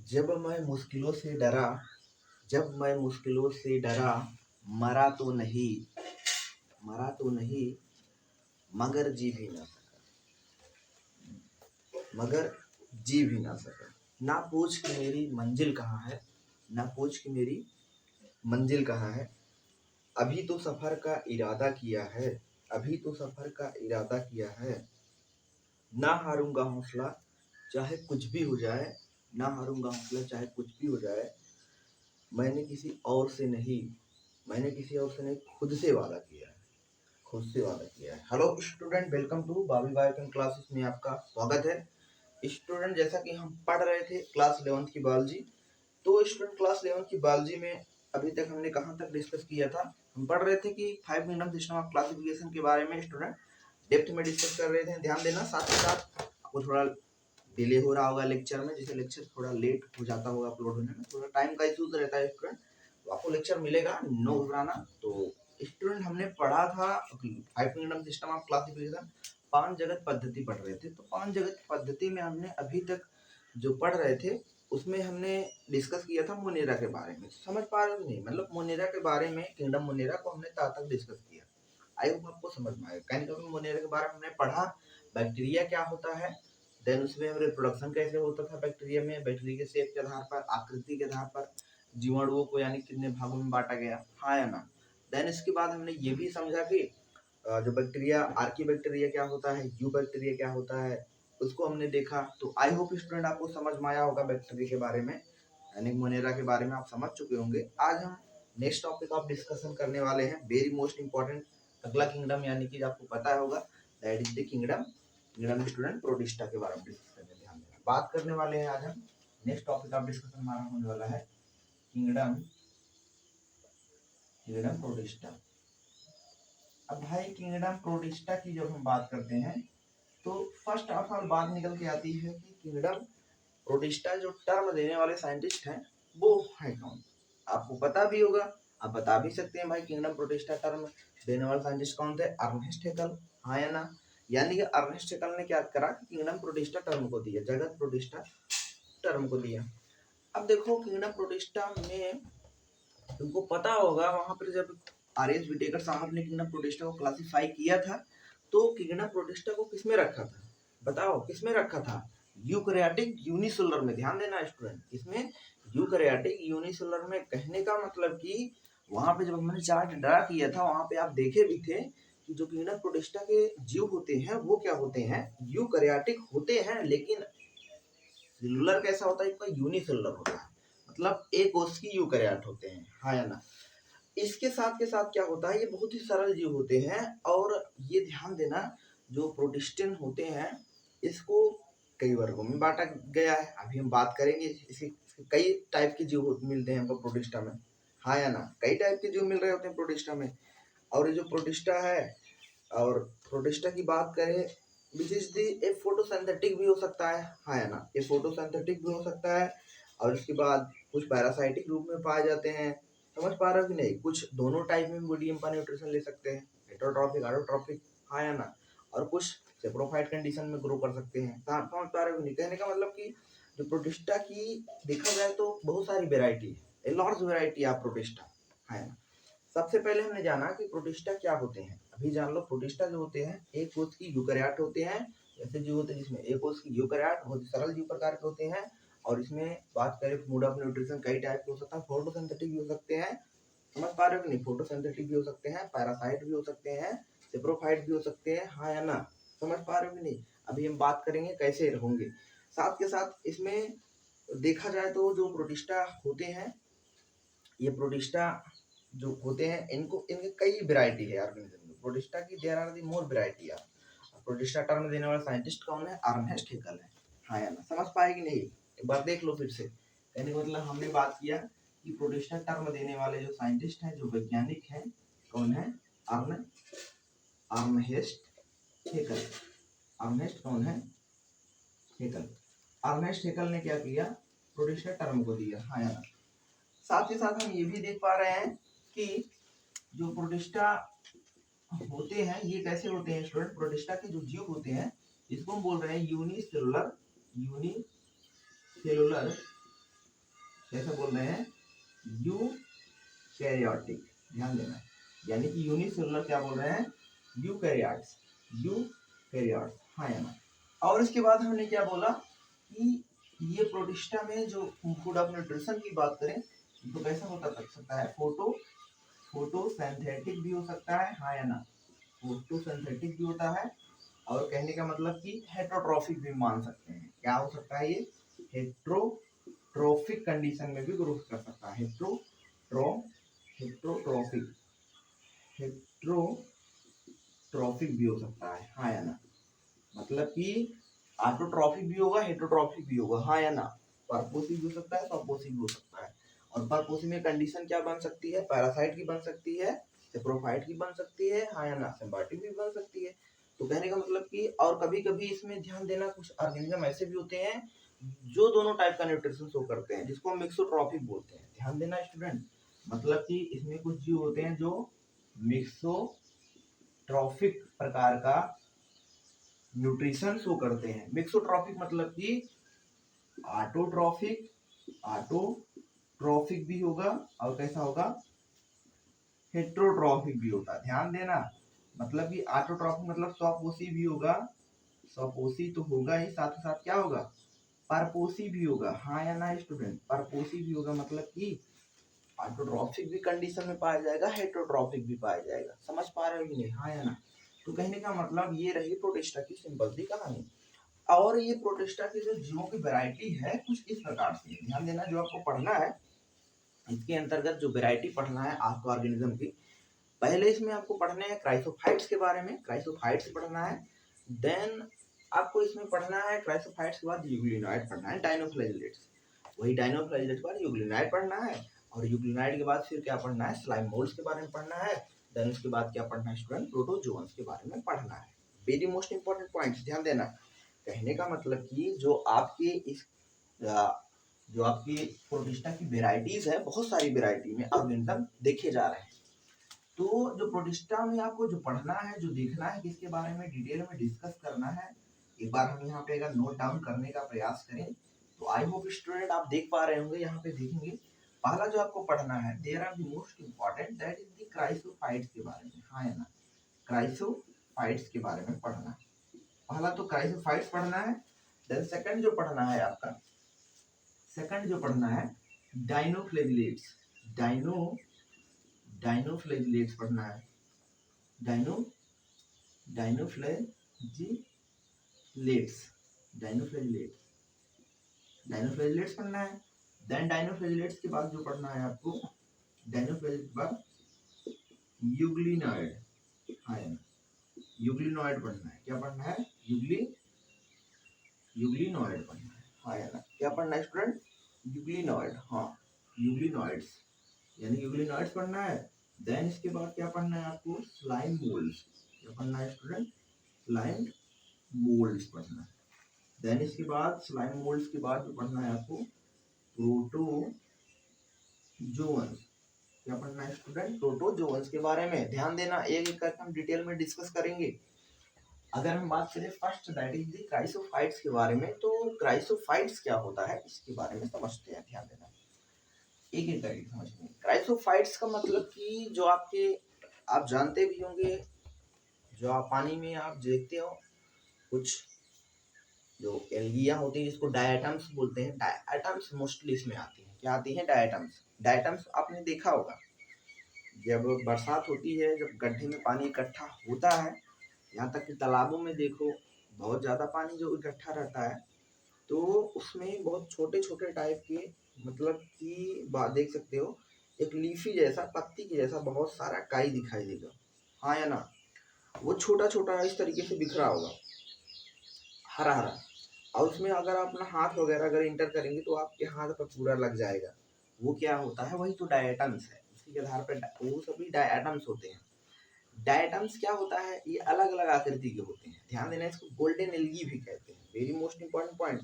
जब मैं मुश्किलों से डरा जब मैं मुश्किलों से डरा, मरा तो नहीं मरा तो नहीं, मगर जी भी ना मगर जी भी ना सका। ना पूछ कि मेरी मंजिल कहाँ है, ना पूछ कि मेरी मंजिल कहाँ है। अभी तो सफर का इरादा किया है, अभी तो सफर का इरादा किया है। ना हारूंगा हौसला, चाहे कुछ भी हो जाए। ना हारूंगा हौसला, चाहे कुछ भी हो जाए। मैंने किसी और से नहीं मैंने किसी और से नहीं, खुद से वादा किया है। खुद से वादा किया है। Hello student, welcome to Bobby biochem classes में आपका स्वागत है। स्टूडेंट, जैसा कि हम पढ़ रहे थे क्लास 11 की बायोलॉजी, तो स्टूडेंट क्लास 11 की बायोलॉजी में अभी तक हमने कहाँ तक डिस्कस किया था। हम पढ़ रहे थे कि 5 किंगडम सिस्टम ऑफ क्लासिफिकेशन के बारे में स्टूडेंट डेप्थ में डिस्कस कर रहे थे। ध्यान देना, साथ ही साथ आपको थोड़ा डिले हो रहा होगा लेक्चर में, जैसे लेक्चर थोड़ा लेट हो जाता होगा अपलोड होने में, थोड़ा टाइम का इशूज रहता है स्टूडेंट, तो आपको लेक्चर मिलेगा, नो घबराना। तो स्टूडेंट, हमने पढ़ा था 5 किंगडम सिस्टम ऑफ क्लासिफिकेशन, 5 जगत पद्धति पढ़ रहे थे। तो 5 जगत पद्धति में हमने अभी तक जो पढ़ रहे थे उसमें हमने डिस्कस किया था मोनेरा के बारे में। समझ पा रहे हो नहीं, मतलब मोनेरा के बारे में, किंगडम मोनेरा को हमने तब तक डिस्कस किया। आई होप आपको समझ में आएगा। कैनिकल मोनेरा के बारे में हमने पढ़ा, बैक्टीरिया क्या होता है, देन उसमें रिप्रोडक्शन कैसे होता था बैक्टीरिया में, बैक्टीरिया के शेप के आधार पर, आकृति के आधार पर जीवाणुओं को यानी कितने भागों में बांटा गया, हाँ या ना। देन इसके बाद हमने ये भी समझा कि जो बैक्टीरिया, आर्की बैक्टीरिया क्या होता है, यू बैक्टीरिया क्या होता है, उसको हमने देखा। तो आई होप स्टूडेंट आपको समझ में आया होगा बैक्टीरिया के बारे में, यानी मोनेरा के बारे में आप समझ चुके होंगे। आज हम नेक्स्ट टॉपिक ऑफ डिस्कशन करने वाले हैं, वेरी मोस्ट इंपॉर्टेंट अगला किंगडम, यानी कि आपको पता होगा that is the kingdom student protista के बारे में डिस्कस करने, ध्यान देना, बात करने वाले हैं आज हम। नेक्स्ट टॉपिक ऑफ डिस्कशन हमारा होने वाला है किंगडम किंगडम प्रोटिस्टा। अब भाई किंगडम प्रोटिस्टा की जब हम बात करते हैं तो फर्स्ट ऑफ ऑल बात निकल के आती है कि किंगडम प्रोटिस्टा जो टर्म देने वाले साइंटिस्ट हैं वो है कौन। आपको पता भी होगा, आप बता भी सकते हैं भाई किंगडम प्रोटिस्टा टर्म देने वाले साइंटिस्ट कौन थे, अर्नेस्ट हैकेल, हाँ या ना। यानी कि अर्नेस्ट हैकेल ने क्या करा कि किंगडम प्रोटिस्टा टर्म को दिया, जगत प्रोटिस्टा टर्म को दिया। अब देखो किंगडम प्रोटिस्टा में तुमको पता होगा, वहां पर जब आर.एस. विटेकर साहब ने किंगडम प्रोटिस्टा को क्लासिफाई किया था तो किंगडम प्रोटिस्टा को किसमें रखा था, बताओ किसमें रखा था, यूकैरियोटिक यूनिसेलुलर में। ध्यान देना स्टूडेंट, इसमें यूकैरियोटिक यूनिसेलुलर में, कहने का मतलब कि वहां पे जब हमने चार्ट ड्रा किया था वहां पे आप देखे भी थे कि जो किंगडम प्रोटिस्टा के जीव होते हैं वो क्या होते हैं, यूकैरियोटिक होते हैं, लेकिन सेलुलर कैसा होता है, इनका यूनिसेलुलर होता है, मतलब एक कोश की यूकैरियोट होते हैं, हाँ या ना। इसके साथ के साथ क्या होता है, ये बहुत ही सरल जीव होते हैं। और ये ध्यान देना, जो प्रोटिस्टन होते हैं इसको कई वर्गों में बांटा गया है, अभी हम बात करेंगे। इसके कई टाइप के जीव मिलते हैं हमको प्रोटिस्टा में, हाँ या ना, कई टाइप के जीव मिल रहे होते हैं प्रोटिस्टा में। और ये जो प्रोटिस्टा है, और प्रोटिस्टा की बात करें, which is the A photosynthetic भी हो सकता है, हाँ या ना, ये फोटोसिंथेटिक भी हो सकता है। और इसके बाद कुछ पैरासाइटिक रूप में पाए जाते हैं, समझ पा रहे हो कि नहीं, कुछ दोनों टाइप में मीडियम का न्यूट्रिशन ले सकते हैं, हेटेरोट्रॉफिक ऑटोट्रॉफिक, हाँ या ना। और कुछ सेप्रोफाइट कंडीशन में ग्रो कर सकते हैं, समझ पा रहे हो कि नहीं। कहने का मतलब कि जो प्रोटिस्टा की देखा जाए तो बहुत सारी वेराइटी है, a large variety of protista, है ना। सबसे पहले हमने जाना कि प्रोटिस्टा क्या होते हैं, अभी जान लो। प्रोटिस्टा जो होते हैं एक कोश की यूकैरियोट होते हैं, ऐसे जीव होते हैं जिसमें एक कोश की यूकैरियोट, बहुत सरल जीव प्रकार के होते हैं। और इसमें बात करें मोड ऑफ न्यूट्रिशन कई टाइप के हो सकता है, फोटोसिंथेटिक भी हो सकते हैं, समझ पा रहे हो कि नहीं, फोटोसिंथेटिक भी हो सकते हैं, पैरासाइट भी हो सकते हैं, सेप्रोफाइट भी हो सकते हैं, हाँ या ना, समझ पा रहे हो कि नहीं। अभी हम बात करेंगे कैसे होंगे। साथ के साथ इसमें देखा जाए तो जो प्रोटिस्टा होते हैं, ये प्रोटिस्टा जो होते हैं इनको, इनके कई वेराइटी है ऑर्गेनिज्म में, प्रोटिस्टा की there are the more variety है। प्रोटिस्टा टर्म देने वाला साइंटिस्ट कौन है, अर्नेस्ट हैकेल है, हाँ या ना, समझ पाए कि नहीं, एक बार देख लो फिर से। यानी मतलब हमने बात किया कि प्रोटिस्टा टर्म देने वाले जो साइंटिस्ट हैं, जो वैज्ञानिक हैं, कौन है, अर्नेस्ट हैकेल। अर्नेस्ट कौन है, हैकेल। अर्नेस्ट हैकेल ने क्या किया, प्रोटिस्टा टर्म को दिया, हाँ या ना। साथ ही साथ हम ये भी देख पा रहे हैं कि जो प्रोटिस्टा होते हैं ये कैसे होते हैं स्टूडेंट, प्रोटिस्टा के जो जीव होते हैं इसको हम बोल रहे हैं यूनिसेलुलर, यूनिसेलुलर कैसे बोल रहे हैं, यूकैरियोटिक, ध्यान देना, यानी कि यूनिसेलुलर क्या बोल रहे हैं, यूकैरियोट्स, यूकैरियोट्स, हाँ या ना। और इसके बाद हमने क्या बोला कि ये प्रोटिस्टा में जो फूड ऑफ न्यूट्रिशन की बात करें तो कैसा होता सकता है, फोटोसिंथेटिक भी हो सकता है, हाँ या ना, फोटोसिंथेटिक भी होता है, और कहने का मतलब कि हेटरोट्रॉफिक भी मान सकते हैं। क्या हो सकता है ये, हेट्रोट्रोफिक कंडीशन में भी ग्रोथ कर सकता है, हेट्रोट्रोफिक, हेट्रोट्रोफिक भी हो सकता है, हाँ या ना, मतलब कि ऑटोट्रॉफिक भी होगा, हेटरोट्रॉफिक भी होगा, हाँ या ना, परपोसी भी हो सकता है, सपोसी भी हो सकता है। और परपोसी में कंडीशन क्या बन सकती है, पैरासाइट की बन सकती है, सेप्रोफाइट की बन सकती है, हाँ या ना, सिम्बायोटिक भी बन सकती है। तो कहने का मतलब कि और कभी कभी इसमें ध्यान देना, कुछ ऑर्गेनिज्म ऐसे भी होते हैं जो दोनों टाइप का न्यूट्रिशन शो करते हैं, जिसको हम मिक्सोट्रॉफिक बोलते हैं। ध्यान देना स्टूडेंट, मतलब कि इसमें कुछ जीव होते हैं जो मिक्सोट्रॉफिक प्रकार का न्यूट्रिशन शो करते हैं। मिक्सोट्रॉफिक मतलब कि ऑटोट्रॉफिक, ऑटोट्रॉफिक भी होगा, और कैसा होगा, हेट्रोट्रॉफिक भी होगा। ध्यान देना, मतलब कि ऑटोट्रॉफिक मतलब स्वपोषी भी होगा, स्वपोषी तो होगा ही, साथ ही साथ क्या होगा, परपोषी भी होगा, हाँ या ना स्टूडेंट, परपोषी भी होगा, मतलब कि ऑटोट्रॉफिक भी कंडीशन में पाया जाएगा, हेट्रोट्रॉफिक भी पाया जाएगा। समझ पा रहे हो कि नहीं, हाँ या ना। तो कहने का मतलब ये रही प्रोटिस्टा की सिंपल सी कहानी। और ये प्रोटिस्टा की जो जीवों की वैरायटी है कुछ इस प्रकार से, ध्यान देना, जो आपको पढ़ना है इसके अंतर्गत जो वैरायटी पढ़ना है आपको ऑर्गेनिज्म की, पहले इसमें आपको पढ़ने हैं क्राइसोफाइट्स के बारे में, क्राइसोफाइट्स पढ़ना है। देन आपको इसमें पढ़ना है क्राइसोफाइट्स के बाद यूग्लिनॉइड पढ़ना है, डायनोफ्लैजिलेट्स, वही डायनोफ्लैजिलेट्स के बाद यूग्लिनॉइड पढ़ना है, और यूग्लिनॉइड के बाद फिर क्या पढ़ना है, स्लाइम मोल्ड्स के बारे में पढ़ना है। देन उसके बाद क्या पढ़ना है स्टूडेंट, प्रोटोजोअन्स के बारे में पढ़ना है। वेरी मोस्ट इंपॉर्टेंट पॉइंट्स, ध्यान देना। कहने का मतलब कि जो आपके इस जो आपकी प्रोटिस्टा की वेराइटीज है, बहुत सारी वेराइटी में ऑर्गेनिज्म देखे जा रहे हैं। तो जो प्रोटिस्टा में आपको जो पढ़ना है, जो देखना है, किसके बारे में डिटेल में डिस्कस करना है, एक बार हम यहाँ पे अगर नोट डाउन करने का प्रयास करें तो आई होप स्टूडेंट आप देख पा रहे होंगे, यहाँ पे देखेंगे। पहला जो आपको पढ़ना है, there are the most important, that is the chrysophytes के बारे में, हाँ या ना, क्राइसोफाइट्स के बारे में पढ़ना है। पहला तो क्राइसोफाइट्स पढ़ना है। देन सेकंड जो पढ़ना है आपका, सेकंड जो पढ़ना है डाइनोफ्लैजिलेट्स, डाइनोफ्लैजिलेट्स पढ़ना है, डाइनोफ्लैजिलेट्स, डाइनोफ्लैजिलेट्स पढ़ना है। देन डाइनोफ्लैजिलेट्स के बाद जो पढ़ना है आपको, डाइनोफ्लैजिलेट्स के बाद यूग्लिनॉइड, हाँ यूग्लिनॉइड पढ़ना है। क्या पढ़ना है, यूग्लिनॉइड पढ़ना है, हाँ या ना। क्या पढ़ना है स्टूडेंट, यूग्लिनॉइड, हाँ यूग्लिनॉइड्स, यानी यूग्लिनॉइड्स पढ़ना है। देन इसके बाद क्या पढ़ना है आपको, स्लाइम मोल्ड्स, क्या पढ़ना है स्टूडेंट, स्लाइम मोल्ड्स पढ़ना है। देन इसके बाद स्लाइम मोल्ड्स के बाद जो पढ़ना है आपको, प्रोटोजोअन्स, क्या पढ़ना है स्टूडेंट, प्रोटोजोअन्स के बारे में। ध्यान देना, एक एक करके हम डिटेल में डिस्कस करेंगे। अगर हम बात करें first that is the chrysophytes के बारे में, तो क्राइसोफाइट्स क्या होता है इसके बारे में समझते हैं। ध्यान देना, एक एक करके समझेंगे। क्राइसोफाइट्स का मतलब कि जो आपके, आप जानते भी होंगे, जो आप पानी में आप देखते हो कुछ जो एल्गिया होती है जिसको डायटम्स बोलते हैं, डायटम्स मोस्टली इसमें आती हैं। क्या आती हैं, डायटम्स। डायटम्स आपने देखा होगा, जब बरसात होती है, जब गड्ढे में पानी इकट्ठा होता है, यहाँ तक कि तालाबों में देखो बहुत ज़्यादा पानी जो इकट्ठा रहता है, तो उसमें बहुत छोटे छोटे टाइप के, मतलब कि देख सकते हो एक लीफी जैसा, पत्ती के जैसा बहुत सारा काई दिखाई देगा, हाँ या ना। वो छोटा छोटा इस तरीके से बिखरा होगा, हरा हरा, और उसमें अगर आप अपना हाथ वगैरह अगर इंटर करेंगे तो आपके हाथ पर पूरा लग जाएगा। वो क्या होता है, वही तो डायटम्स है, उसी के आधार पर वो सभी डायटम्स होते हैं। डायटम्स क्या होता है, ये अलग अलग आकृति के होते हैं। ध्यान देना, इसको गोल्डन एल्गी भी कहते हैं, वेरी मोस्ट इंपॉर्टेंट पॉइंट,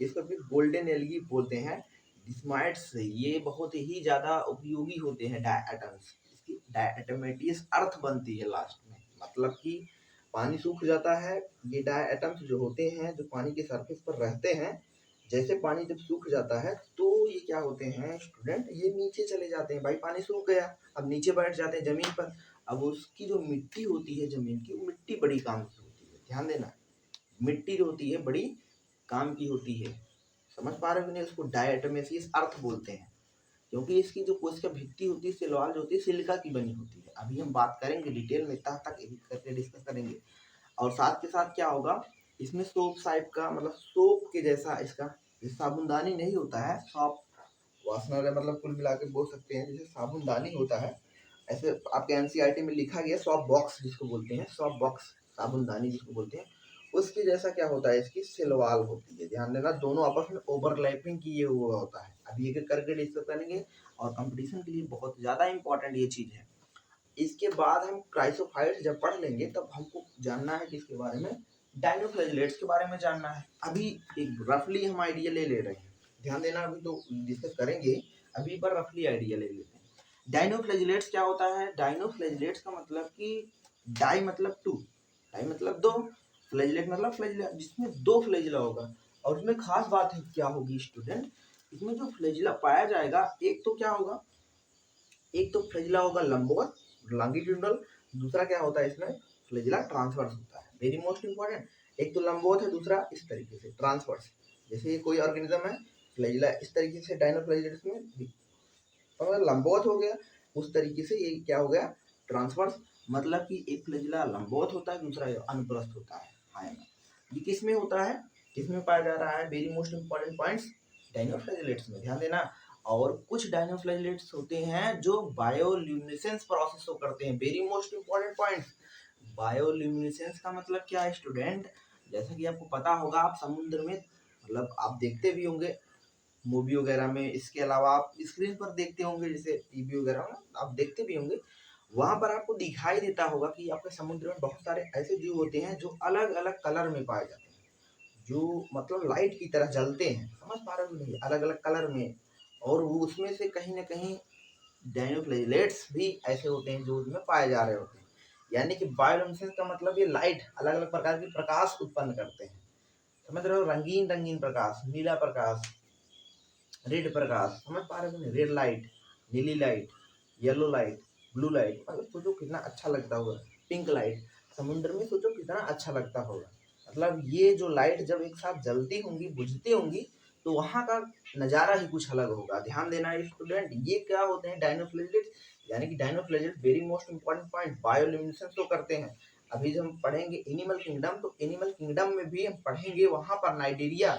इसको भी गोल्डन एल्गी बोलते हैं। डिस्माइट्स, ये बहुत ही ज्यादा उपयोगी होते हैं डायटम्स, इसकी डायटमेटियस अर्थ बनती है लास्ट में, मतलब कि पानी सूख जाता है, ये डायटम्स जो होते हैं जो पानी के सरफेस पर रहते हैं, जैसे पानी जब सूख जाता है तो ये क्या होते हैं स्टूडेंट, ये नीचे चले जाते हैं। भाई पानी सूख गया, अब नीचे बैठ जाते हैं जमीन पर। अब उसकी जो मिट्टी होती है जमीन की, वो मिट्टी बड़ी काम की होती है, ध्यान देना। मिट्टी जो होती है बड़ी काम की होती है, समझ पा रहे हो नहीं? उसको डायटोमेसियस अर्थ बोलते हैं, क्योंकि इसकी जो कोशिका भित्ति होती है, सेलवाल जो होती है, सिलिका की बनी होती है। अभी हम बात करेंगे डिटेल में, तक एक करके डिस्कस करेंगे। और साथ के साथ क्या होगा, इसमें सोप टाइप का, मतलब सोप के जैसा इसका साबुनदानी नहीं होता है, सॉप वासना वाला, मतलब कुल मिला के बोल सकते हैं जैसे साबुनदानी होता है, ऐसे आपके एनसीईआरटी में लिखा गया सॉप बॉक्स जिसको बोलते हैं, सॉप बॉक्स साबुनदानी जिसको बोलते हैं, उसके जैसा क्या होता है, इसकी सिलवाल होती है। ध्यान देना, दोनों आपस में ओवरलैपिंग किए हुआ होता है। अभी एक एक करके डिस्कस करेंगे, और कंपटीशन के लिए बहुत ज़्यादा इंपॉर्टेंट ये चीज़ है। इसके बाद हम क्राइसोफाइट्स जब पढ़ लेंगे तब हमको जानना है किसके बारे में, डायनोफ्लैजिलेट्स के बारे में जानना है। अभी एक रफली हम आइडिया ले रहे हैं, ध्यान देना, अभी तो डिस्कस करेंगे, अभी पर रफली आइडिया ले लेते हैं। डायनोफ्लैजिलेट्स क्या होता है? डायनोफ्लैजिलेट्स का मतलब कि डाई मतलब टू, डाई मतलब दो, फ्लैजिलेट मतलब फ्लैजिला, जिसमें दो फ्लैजिला होगा। और उसमें खास बात है क्या होगी स्टूडेंट, इसमें जो फ्लैजिला पाया जाएगा, एक तो क्या होगा, एक तो फ्लैजिला होगा लंबवत लॉन्गिट्यूडनल, दूसरा क्या होता है इसमें फ्लैजिला ट्रांसवर्स होता है। वेरी मोस्ट इंपॉर्टेंट, एक तो लंबवत है, दूसरा इस तरीके से ट्रांसवर्स। जैसे ये कोई ऑर्गेनिज्म है, फ्लैजिला इस तरीके से डायनोफ्लैजिलेट्स में और लंबवत हो गया, उस तरीके से ये क्या हो गया, ट्रांसवर्स। मतलब कि एक फ्लैजिला लंबवत होता है, दूसरा अनुप्रस्थ होता है। हाँ, ये किस में होता है, किस में पाया जा रहा है? Very most important points dinoflagellates में, ध्यान देना। और कुछ डायनोफ्लैजिलेट्स होते हैं जो बायोल्यूमिनेसेंस प्रोसेस को करते हैं। Very most important points, bioluminescence का मतलब क्या है स्टूडेंट? जैसा कि आपको पता होगा, आप समुद्र में, मतलब आप देखते भी होंगे मूवी वगैरह में, इसके अलावा आप स्क्रीन पर देखते होंगे, जैसे टीवी वगैरह में आप देखते भी होंगे, वहां पर आपको दिखाई देता होगा कि आपके समुद्र में बहुत सारे ऐसे जीव होते हैं जो अलग अलग कलर में पाए जाते हैं, जो मतलब लाइट की तरह जलते हैं, समझ पा रहे हो नहीं, अलग अलग कलर में। और वो उसमें से कहीं ना कहीं डायनोफ्लैजिलेट्स भी ऐसे होते हैं जो उसमें पाए जा रहे होते हैं। यानी कि बायोलुमिनेसेंस का मतलब ये लाइट, अलग अलग प्रकार की प्रकाश उत्पन्न करते हैं, समझ रहे हो? रंगीन रंगीन प्रकाश, नीला प्रकाश, रेड प्रकाश, समझ पा रहे हो? रेड लाइट, नीली light, yellow light, blue light, मतलब सोचो कितना अच्छा लगता होगा। पिंक लाइट, समुद्र में सोचो कितना अच्छा लगता होगा। मतलब ये जो लाइट जब एक साथ जलती होंगी, बुझती होंगी, तो वहाँ का नज़ारा ही कुछ अलग होगा। ध्यान देना स्टूडेंट, ये क्या होते हैं डायनोफ्लैजिलेट, यानी कि dinoflagellate very most important point, bioluminescence तो करते हैं। अभी जब हम पढ़ेंगे एनिमल किंगडम, तो एनिमल किंगडम में भी हम पढ़ेंगे, वहाँ पर नाइजीरिया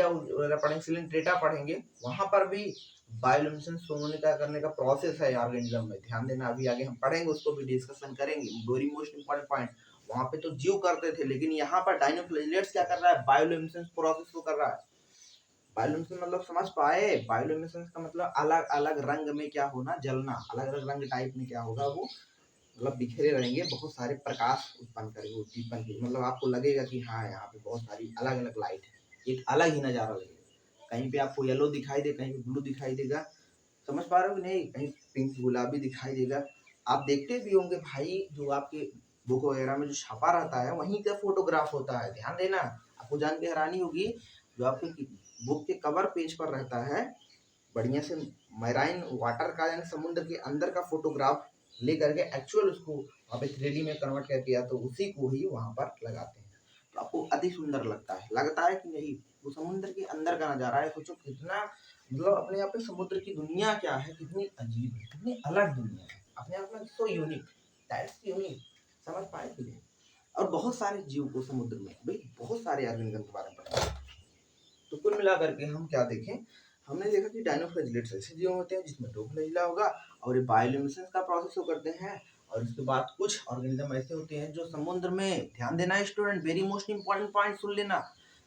वगैरह पढ़ेंगे, सिलेंट्रेटा पढ़ेंगे, वहां पर भी बायोल्यूमिनेसेंस सोनिका करने का प्रोसेस है ऑर्गेनिज्म में। ध्यान देना, अभी आगे हम पढ़ेंगे, उसको भी डिस्कशन करेंगे। वेरी मोस्ट इंपॉर्टेंट पॉइंट, वहां पे तो जीव करते थे, लेकिन यहाँ पर डायनोफ्लैजिलेट्स क्या कर रहा है, बायोल्यूमिनेसेंस प्रोसेस को कर रहा है। बायोल्यूमिनेसेंस मतलब समझ पाए? बायोल्यूमिनेसेंस का मतलब अलग अलग रंग में क्या होना, जलना, अलग अलग रंग टाइप में क्या होगा, वो मतलब बिखरे रहेंगे, बहुत सारे प्रकाश उत्पन्न करेंगे दीपन के, मतलब आपको लगेगा कि हाँ यहाँ पे बहुत सारी अलग अलग लाइट है, एक अलग ही नज़ारा लगेगा। कहीं पे आपको येलो दिखाई दे, कहीं पे ब्लू दिखाई देगा, समझ पा रहे हो नहीं? कहीं पिंक गुलाबी दिखाई देगा। आप देखते भी होंगे भाई, जो आपके बुक वगैरह में जो छपा रहता है, वहीं का फोटोग्राफ होता है। ध्यान देना, आपको जान के हैरानी होगी, जो आपके बुक के कवर पेज पर रहता है, बढ़िया से मैराइन वाटर का, यानी समुद्र के अंदर का फोटोग्राफ ले करके एक्चुअल उसको वहाँ पे 3D में कन्वर्ट करके, या तो उसी को ही वहाँ पर लगाते हैं, तो आपको अति सुंदर लगता है कि नहीं? वो समुद्र के अंदर का नज़ारा है, सोचो कितना, मतलब अपने आप में समुद्र की दुनिया क्या है, कितनी अजीब है, कितनी अलग दुनिया है अपने आप में, सो यूनिक, दैट्स यूनिक, समझ पाए कि नहीं? और बहुत सारे जीव को समुद्र में, भाई बहुत सारे ऑर्गेनिज्म के बारे में पता है। तो कुल मिला करके हम क्या देखें, हमने देखा कि डायनोफ्लैजिलेट्स ऐसे जीव होते हैं जिसमें दो फ्लैजिला होगा, और ये बायोल्यूमिनेसेंस का प्रोसेस वो करते हैं। और उसके बाद कुछ ऑर्गेनिज्म ऐसे होते हैं जो समुद्र में, ध्यान देना student, very most important point सुन लेना,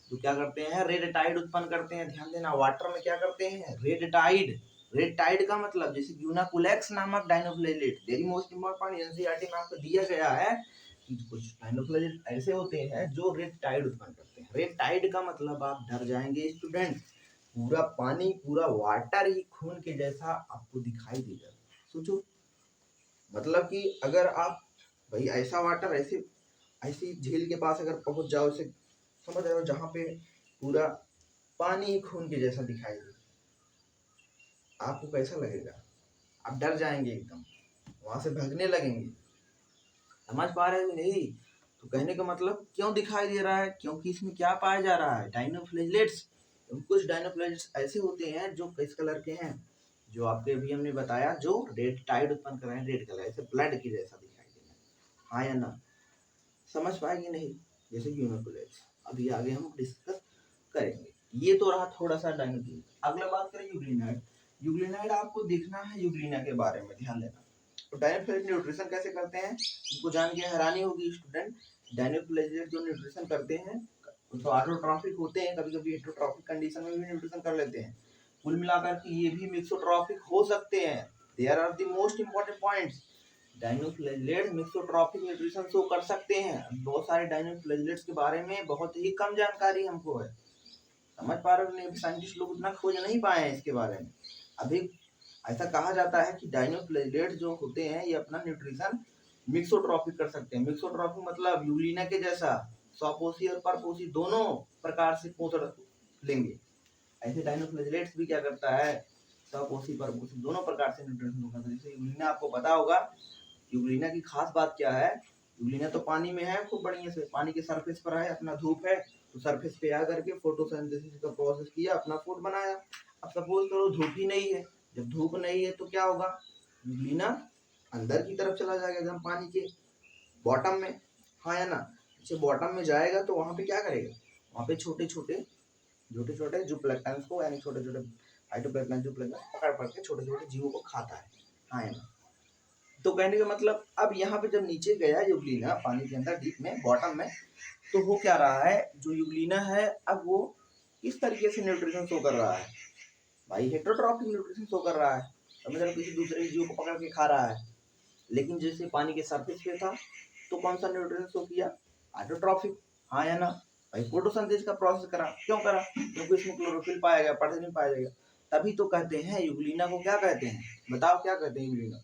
जो क्या करते हैं, रेड टाइड उत्पन्न करते हैं। ध्यान देना, वाटर में क्या करते हैं, रेड टाइड। रेड टाइड का मतलब जैसे यूनाकुलेक्स नामक dinoflagellate, very most important, NCERT में आपको दिया गया है कि कुछ डायनोफ्लैजिलेट ऐसे होते हैं जो रेड टाइड उत्पन्न करते हैं। रेड टाइड का मतलब आप डर जाएंगे स्टूडेंट, पूरा पानी, पूरा वाटर ही खून के जैसा आपको दिखाई देगा। सोचो, मतलब कि अगर आप, भाई ऐसा वाटर, ऐसे ऐसी झील के पास अगर पहुंच जाओ, ऐसे समझ रहे हो, जहाँ पे पूरा पानी खून के जैसा दिखाई दे, आपको कैसा लगेगा? आप डर जाएंगे एकदम, वहां से भागने लगेंगे। समझ पा रहे हो नहीं? तो कहने का मतलब क्यों दिखाई दे रहा है, क्योंकि इसमें क्या पाया जा रहा है, डायनोफ्लैगेलेट्स। कुछ डायनोफ्लैगेलेट्स ऐसे होते हैं जो किस कलर के हैं, जो आपके अभी हमने बताया, जो रेड टाइड उत्पन्न कर रहे हैं, रेड कलर, ऐसे ब्लड की जैसा दिखाई दे रहा है। हाँ या ना? समझ पाएंगे नहीं? जैसे यूनिकोलेट्स अभी आगे हम डिस्कस करेंगे। ये तो रहा थोड़ा सा डायनोफ्लैगेलेट। अगला बात करें यूग्लिनाइड। यूग्लिनाइड आपको देखना है यूग्लिना के बारे में, ध्यान देना। तो डायनोफ्लैगेलेट न्यूट्रिशन कैसे करते हैं, इनको जान के हैरानी होगी स्टूडेंट। डायनोफ्लैगेलेट जो न्यूट्रिशन करते हैं तो ऑटोट्रॉफिक होते हैं, कभी कभी हेटेरोट्रॉफिक कंडीशन में भी न्यूट्रिशन कर लेते हैं। कुल मिलाकर के ये भी मिक्सोट्रॉफिक हो सकते हैं। There are the most important points. Dinoflagellate mixotrophic nutrition show कर सकते हैं। बहुत सारे डायनोफ्लैगेलेट्स के बारे में बहुत ही कम जानकारी हमको है। समझ पा रहे हो नहीं? साइंटिस्ट लोग उतना खोज नहीं पाए हैं इसके बारे में अभी। ऐसा कहा जाता है कि डायनोफ्लैगेलेट जो होते हैं ये अपना न्यूट्रिशन मिक्सोट्रॉफिक कर सकते हैं। मिक्सोट्रॉफिक मतलब यूलिना के जैसा स्वपोषी और परपोषी दोनों प्रकार से पोषण लेंगे। ऐसे डायनोफ्लैगेलेट्स भी क्या करता है, स्वपोषी परपोषी दोनों प्रकार से न्यूट्रिशन करता है। जैसे यूलिना आपको पता होगा, यूलिना की खास बात क्या है, यूलिना तो पानी में है खूब बढ़िया से, पानी के सरफेस पर है, अपना धूप है तो सरफेस पे आ करके फोटोसिंथेसिस का प्रोसेस किया, अपना फूड बनाया। अब सपोज करो धूप ही नहीं है, जब धूप नहीं है तो क्या होगा, यूलिना अंदर की तरफ चला जाएगा एकदम पानी के बॉटम में। हाँ या ना? जैसे बॉटम में जाएगा तो वहां पे क्या करेगा, वहां पे छोटे छोटे जो प्लैंक्टन को, यानी छोटे छोटे फाइटोप्लैंक्टन जो प्लैंक्टन पकड़ पकड़ के छोटे छोटे जीवों को खाता है। हाँ या ना? तो कहने का मतलब अब यहाँ पे जब नीचे गया यूग्लिना पानी के अंदर डीप में बॉटम में, तो हो क्या रहा है, जो यूग्लिना है अब वो किस तरीके से न्यूट्रिशन शो कर रहा है भाई, हेटेरोट्रॉफिक न्यूट्रिशन शो कर रहा है। समझ रहे, किसी दूसरे जीव को पकड़ के खा रहा है। लेकिन जैसे पानी के सरफेस पे था तो कौन सा न्यूट्रिशन शो किया, ऑटोट्रॉफिक। हाँ या ना भाई? फोटोसिंथेसिस का प्रोसेस करा, क्यों करा, क्योंकि इसमें क्लोरोफिल पाया गया, पार्थेनियम पाया जाएगा। तभी तो कहते हैं यूग्लिना को क्या कहते हैं, बताओ क्या कहते हैं Euglena?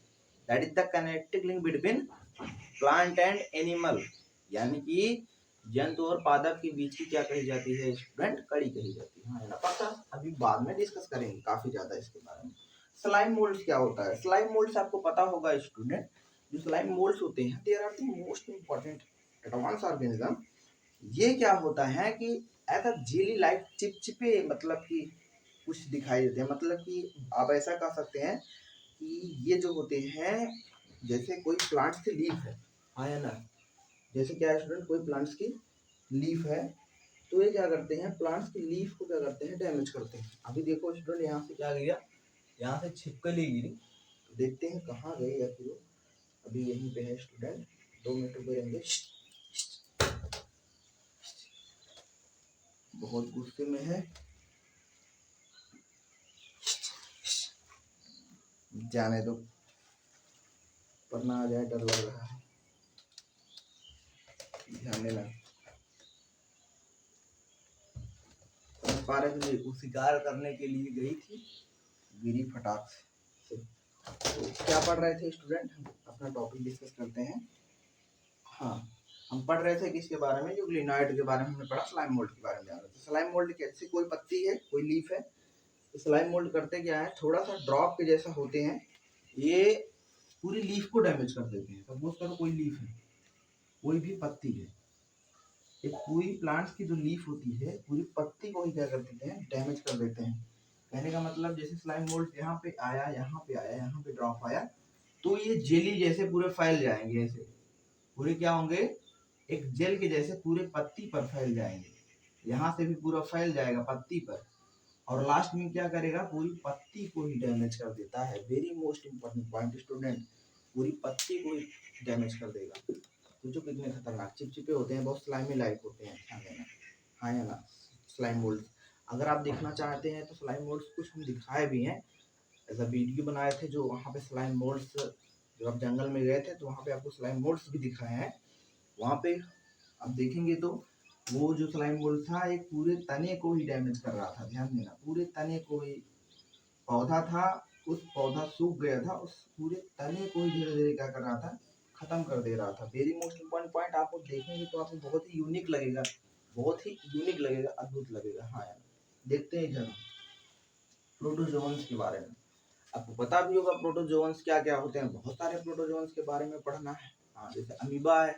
That is the connecting link between plant and animal, यानी कि जंतु और पादप के बीच की क्या कही जाती है स्टूडेंट, कड़ी कही जाती है। हाँ ना? पता अभी बाद में डिस्कस करेंगे काफी ज्यादा इसके बारे में। स्लाइम मोल्ड्स क्या होता है? स्लाइम मोल्ड्स आपको पता होगा स्टूडेंट, जो स्लाइम मोल्ड्स होते हैं they are the most important advance organism. ये क्या होता है कि ऐसा जेली लाइक चिपचिपे, मतलब कि कुछ दिखाई देते हैं, मतलब कि आप ऐसा कह सकते हैं कि ये जो होते हैं जैसे कोई प्लांट्स की लीफ है। हाँ या ना? जैसे क्या है स्टूडेंट, कोई प्लांट्स की लीफ है तो ये क्या करते हैं, प्लांट्स की लीफ को क्या करते हैं, डैमेज करते हैं। अभी देखो स्टूडेंट, यहाँ से क्या गिरा, यहाँ से छिपकली गिरी, तो देखते हैं कहाँ गई या फिर। अभी यहीं पे है स्टूडेंट, 2 मिनट रुके रहेंगे। बहुत गुस्से में है, जाने दो, पर ना आ जाए, डर लग रहा है, ध्यान देना। पारक में वो शिकार करने के लिए गई थी, गिरी फटाक से। तो क्या पढ़ रहे थे स्टूडेंट, हम अपना टॉपिक डिस्कस करते हैं। हाँ, हम पढ़ रहे थे किसके बारे में, यूग्लिनाइड के बारे में हमने पढ़ा, स्लाइम मोल्ड के बारे में जान रहे थे। स्लाइम मोल्ड कैसे, कोई पत्ती है, कोई लीफ है, तो स्लाइम मोल्ड करते क्या है, थोड़ा सा ड्रॉप के जैसा होते हैं, ये पूरी लीफ को डैमेज कर देते हैं। सपोज करो कोई लीफ है, कोई भी पत्ती है, एक पूरी प्लांट्स की जो लीफ होती है पूरी पत्ती को ही क्या कर देते हैं, डैमेज कर देते हैं। कहने का मतलब जैसे स्लाइम मोल्ड यहाँ पे आया, यहाँ पे आया, यहाँ पे ड्रॉप आया, तो ये जेली जैसे पूरे फैल जाएंगे, ऐसे पूरे क्या होंगे, एक जेल के जैसे पूरे पत्ती पर फैल जाएंगे। यहाँ से भी पूरा फैल जाएगा पत्ती पर, और लास्ट में क्या करेगा, पूरी पत्ती को ही डैमेज कर देता है। Very most important point student, पूरी पत्ती को ही डैमेज कर देगा। तो जो कितने खतरनाक चिपचिपे होते हैं, बहुत स्लाइमी लाइक होते हैं, ध्यान देना। हाँ या ना? स्लाइम मोल्ड अगर आप देखना चाहते हैं तो स्लाइम मोल्ड्स कुछ हम दिखाए भी हैं, ऐसा वीडियो बनाए थे जो वहाँ पे स्लाइम मोल्ड्स, जब आप जंगल में गए थे तो वहाँ पे आपको स्लाइम मोल्ड्स भी दिखाए हैं। वहाँ पे आप देखेंगे तो वो जो स्लाइम मोल्ड था एक पूरे तने को ही डैमेज कर रहा था, ध्यान देना, पूरे तने को ही। पौधा था, उस पौधा सूख गया था, उस पूरे तने को ही धीरे धीरे क्या कर रहा था, खत्म कर दे रहा था। वेरी मोस्ट इम्पोर्टेंट पॉइंट, आपको देखेंगे तो आपको बहुत ही यूनिक लगेगा, बहुत ही यूनिक लगेगा, अद्भुत लगेगा। हाँ यार, देखते हैं इधर प्रोटोजोन्स के बारे में। आपको पता भी होगा प्रोटोजोन्स क्या क्या होते हैं, बहुत सारे प्रोटोजोन्स के बारे में पढ़ना है। हाँ, जैसे अमीबा है,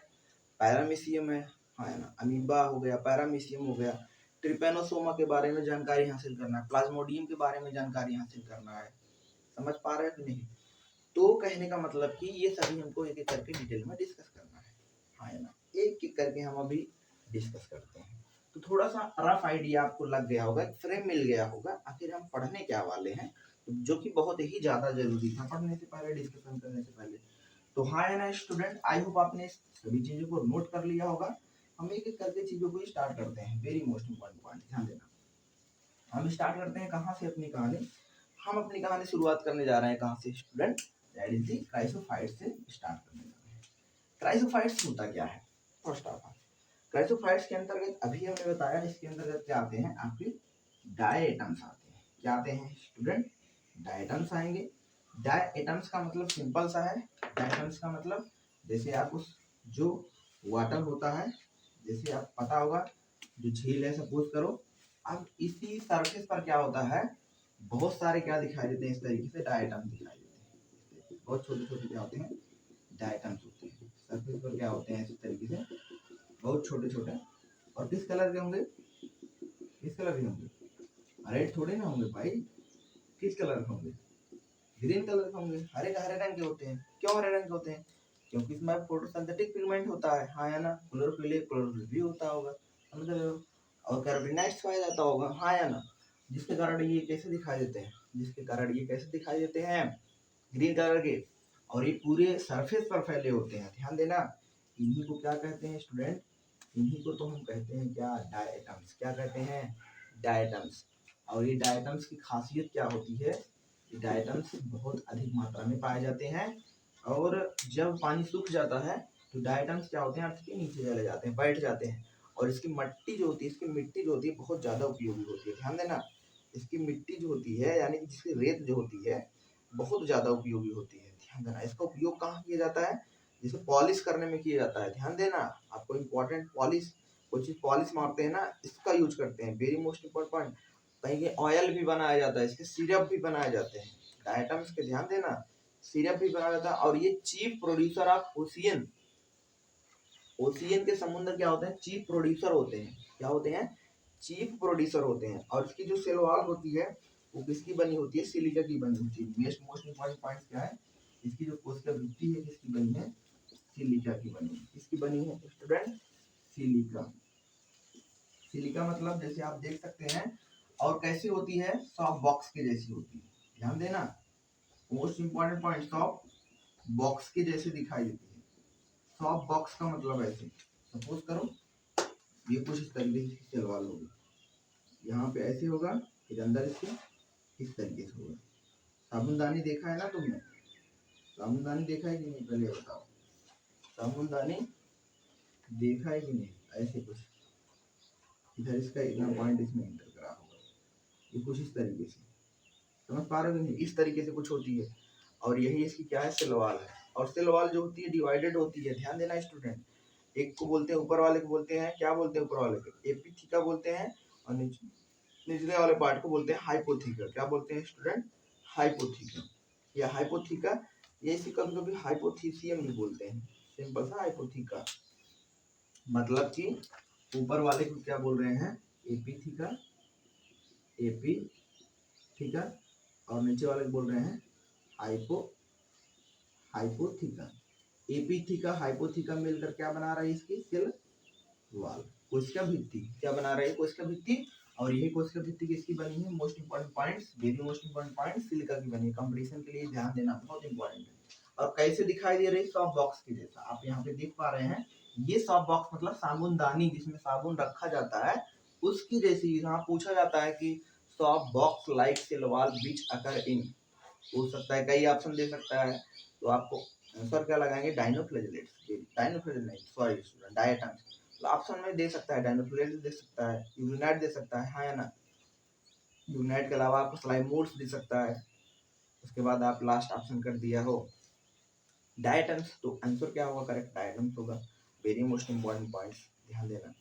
पैरामीशियम है, हाँ ना, अमीबा हो गया, पैरामीशियम हो गया, ट्रिपेनोसोमा के बारे में जानकारी हासिल करना है, प्लाज्मोडियम के बारे में जानकारी हासिल करना है। समझ पा रहे हैं कि नहीं? तो कहने का मतलब कि ये सभी हमको एक एक करके डिटेल में डिस्कस करना है। हाँ ना, एक एक करके हम अभी डिस्कस करते हैं। तो थोड़ा सा रफ आइडिया आपको लग गया होगा, फ्रेम मिल गया होगा आखिर हम पढ़ने क्या वाले हैं, जो कि बहुत ही ज्यादा जरूरी था पढ़ने से पहले, डिस्कशन करने से पहले। तो हाँ है ना स्टूडेंट, आई होप आपने सभी चीजों को नोट कर लिया होगा। हम एक एक करके चीजों को स्टार्ट करते हैं। वेरी मोस्ट इंपॉर्टेंट पॉइंट ध्यान देना। हम स्टार्ट करते हैं कहाँ से अपनी कहानी? हम अपनी कहानी शुरुआत करने जा रहे हैं कहाँ से student? That is the chrysophytes से स्टार्ट करने जा रहे हैं। क्राइसोफाइट्स होता क्या है? फर्स्ट ऑफ ऑल, क्राइसोफाइट्स के अंतर्गत अभी हमने बताया, इसके अंतर्गत क्या आते हैं आपके? डायटम्स आते हैं। क्या आते हैं स्टूडेंट? डायटम्स आएंगे। डायटम्स का मतलब सिंपल सा है। डायटम्स का मतलब जैसे आप उस जो वाटर होता है, जैसे आप पता होगा जो झील है सपोज करो, अब इसी सरफेस पर क्या होता है, बहुत सारे क्या दिखाई देते हैं, इस तरीके से डायटम्स दिखाई देते हैं। बहुत छोटे छोटे क्या होते हैं? डायटम्स होते हैं। सरफेस पर क्या होते हैं इस तरीके से बहुत छोटे छोटे। और किस कलर के होंगे? किस कलर के होंगे? रेड थोड़े ना होंगे भाई। किस कलर के होंगे? ग्रीन कलर के होंगे। हरे हरे रंग के होते हैं। क्यों हरे रंग के होते हैं? क्योंकि इसमें फोटोसिंथेटिक पिगमेंट होता है। हाँ या ना? क्लोरोफिल भी होता होगा, समझ रहे हो? और कार्बोनाइट्स पाया जाता होगा। हाँ या ना? जिसके कारण ये कैसे दिखाई देते हैं? जिसके कारण ये कैसे दिखाई देते हैं? ग्रीन कलर के। और ये पूरे सरफेस पर फैले होते हैं। ध्यान देना, इन्हीं को क्या कहते हैं स्टूडेंट? इन्हीं को तो हम कहते हैं क्या? डायटम्स। क्या कहते हैं? डायटम्स। और ये डायटम्स की खासियत क्या होती है? डायटम्स बहुत अधिक मात्रा में पाए जाते हैं, और जब पानी सूख जाता है तो डायटम्स क्या होते हैं? अर्थ के नीचे चले जाते हैं, बैठ जाते हैं। और इसकी मिट्टी जो होती है, इसकी मिट्टी जो होती है बहुत ज्यादा उपयोगी होती है। ध्यान देना, इसकी मिट्टी जो होती है, यानी कि जिसकी रेत जो होती है, बहुत ज्यादा उपयोगी होती है। ध्यान देना, इसका उपयोग कहाँ किया जाता है? जिसे पॉलिश करने में किया जाता है। ध्यान देना, आपको इम्पोर्टेंट, पॉलिश, कोई चीज पॉलिश मारते हैं ना, इसका यूज करते हैं। Very most important. कहीं ऑयल भी बनाया जाता है, इसके सिरप भी बनाए जाते हैं। डायटम्स के ध्यान देना, सिरप भी बनाया जाता है। और ये chief producer of ocean, ocean के समुद्र क्या होते हैं? चीफ प्रोड्यूसर होते हैं। क्या होते हैं? चीफ प्रोड्यूसर होते हैं। और इसकी जो सेल वॉल होती है वो किसकी बनी होती है? सिलिका की बनी होती है। मोस्ट इंपॉर्टेंट पॉइंट क्या है? इसकी जो कोशिका भित्ति है किसकी बनी है? सिलिका की बनी है। किसकी बनी है स्टूडेंट? सिलिका। सिलिका मतलब जैसे आप देख सकते हैं, और कैसी होती है? सॉफ्ट बॉक्स के जैसी होती है। ध्यान देना, most important point, soft box के जैसे दिखाई देती है। सॉफ्ट बॉक्स का मतलब ऐसे, सपोज करो ये कुछ इस तरीके की सलवार होगी, यहाँ पे ऐसे होगा, फिर अंदर इसके इस तरीके से होगा। साबुनदानी देखा है ना तुमने? साबुनदानी देखा है कि नहीं, पहले बताओ। साबुनदानी देखा है कि नहीं? ऐसे कुछ इधर इसका इतना पॉइंट इसमें इंटर करा होगा, ये कुछ इस तरीके से, समझ पा रहे हो कि नहीं? इस तरीके से कुछ होती है। और यही इसकी क्या है? सेल वॉल है। और सेल वॉल जो होती है डिवाइडेड होती है। ध्यान देना स्टूडेंट, एक को बोलते हैं, ऊपर वाले को बोलते हैं, क्या बोलते हैं ऊपर वाले को? एपिथीका बोलते हैं। और निचले वाले पार्ट को बोलते हैं हाइपोथीका। क्या बोलते हैं स्टूडेंट? हाइपोथीका या हाइपोथीका। ये इसी कभी कभी हाइपोथीसियम भी बोलते हैं। सिंपल सा हाइपोथीका, मतलब कि ऊपर वाले को क्या बोल रहे हैं? एपिथीका, एपिथीका। और नीचे वाले को बोल रहे हैं हाइपोथीका। एपिथीका हाइपोथीका मिलकर क्या बना रहा है? इसकी सेल वॉल, कोशिका भित्ति। क्या बना रहे हैं? कोशिका भित्ति। और यही कोशिका भित्ति किसकी बनी है? Most important points, very most important point, silica की बनी है। कंपटीशन के लिए ध्यान देना बहुत इंपॉर्टेंट है। और कैसे दिखाई दे रही है? सॉफ्ट बॉक्स की जैसा। आप यहाँ पे देख पा रहे हैं, ये सॉफ्ट बॉक्स मतलब साबुनदानी जिसमें साबुन रखा जाता है, उसकी जैसी। यहाँ पूछा जाता है कि soft box like cell wall which occur in, पूछ सकता है, कई ऑप्शन दे सकता है। तो आपको आंसर क्या लगाएंगे? डाइनोफ्लेजेलेट्स, डाइनोफ्लेजेलेट्स सॉरी स्टूडेंट, डायटम्स। तो ऑप्शन में दे सकता है, डाइनोफ्लेजेलेट्स दे सकता है, यूरिनाइट दे सकता है, हाँ या ना? यूरिनाइट के अलावा आपको स्लाइमोड्स दे सकता है। उसके बाद आप लास्ट ऑप्शन कर दिया हो डायटम्स, तो आंसर क्या होगा? करेक्ट डायटम्स होगा। वेरी मोस्ट इंपॉर्टेंट पॉइंट्स ध्यान देना।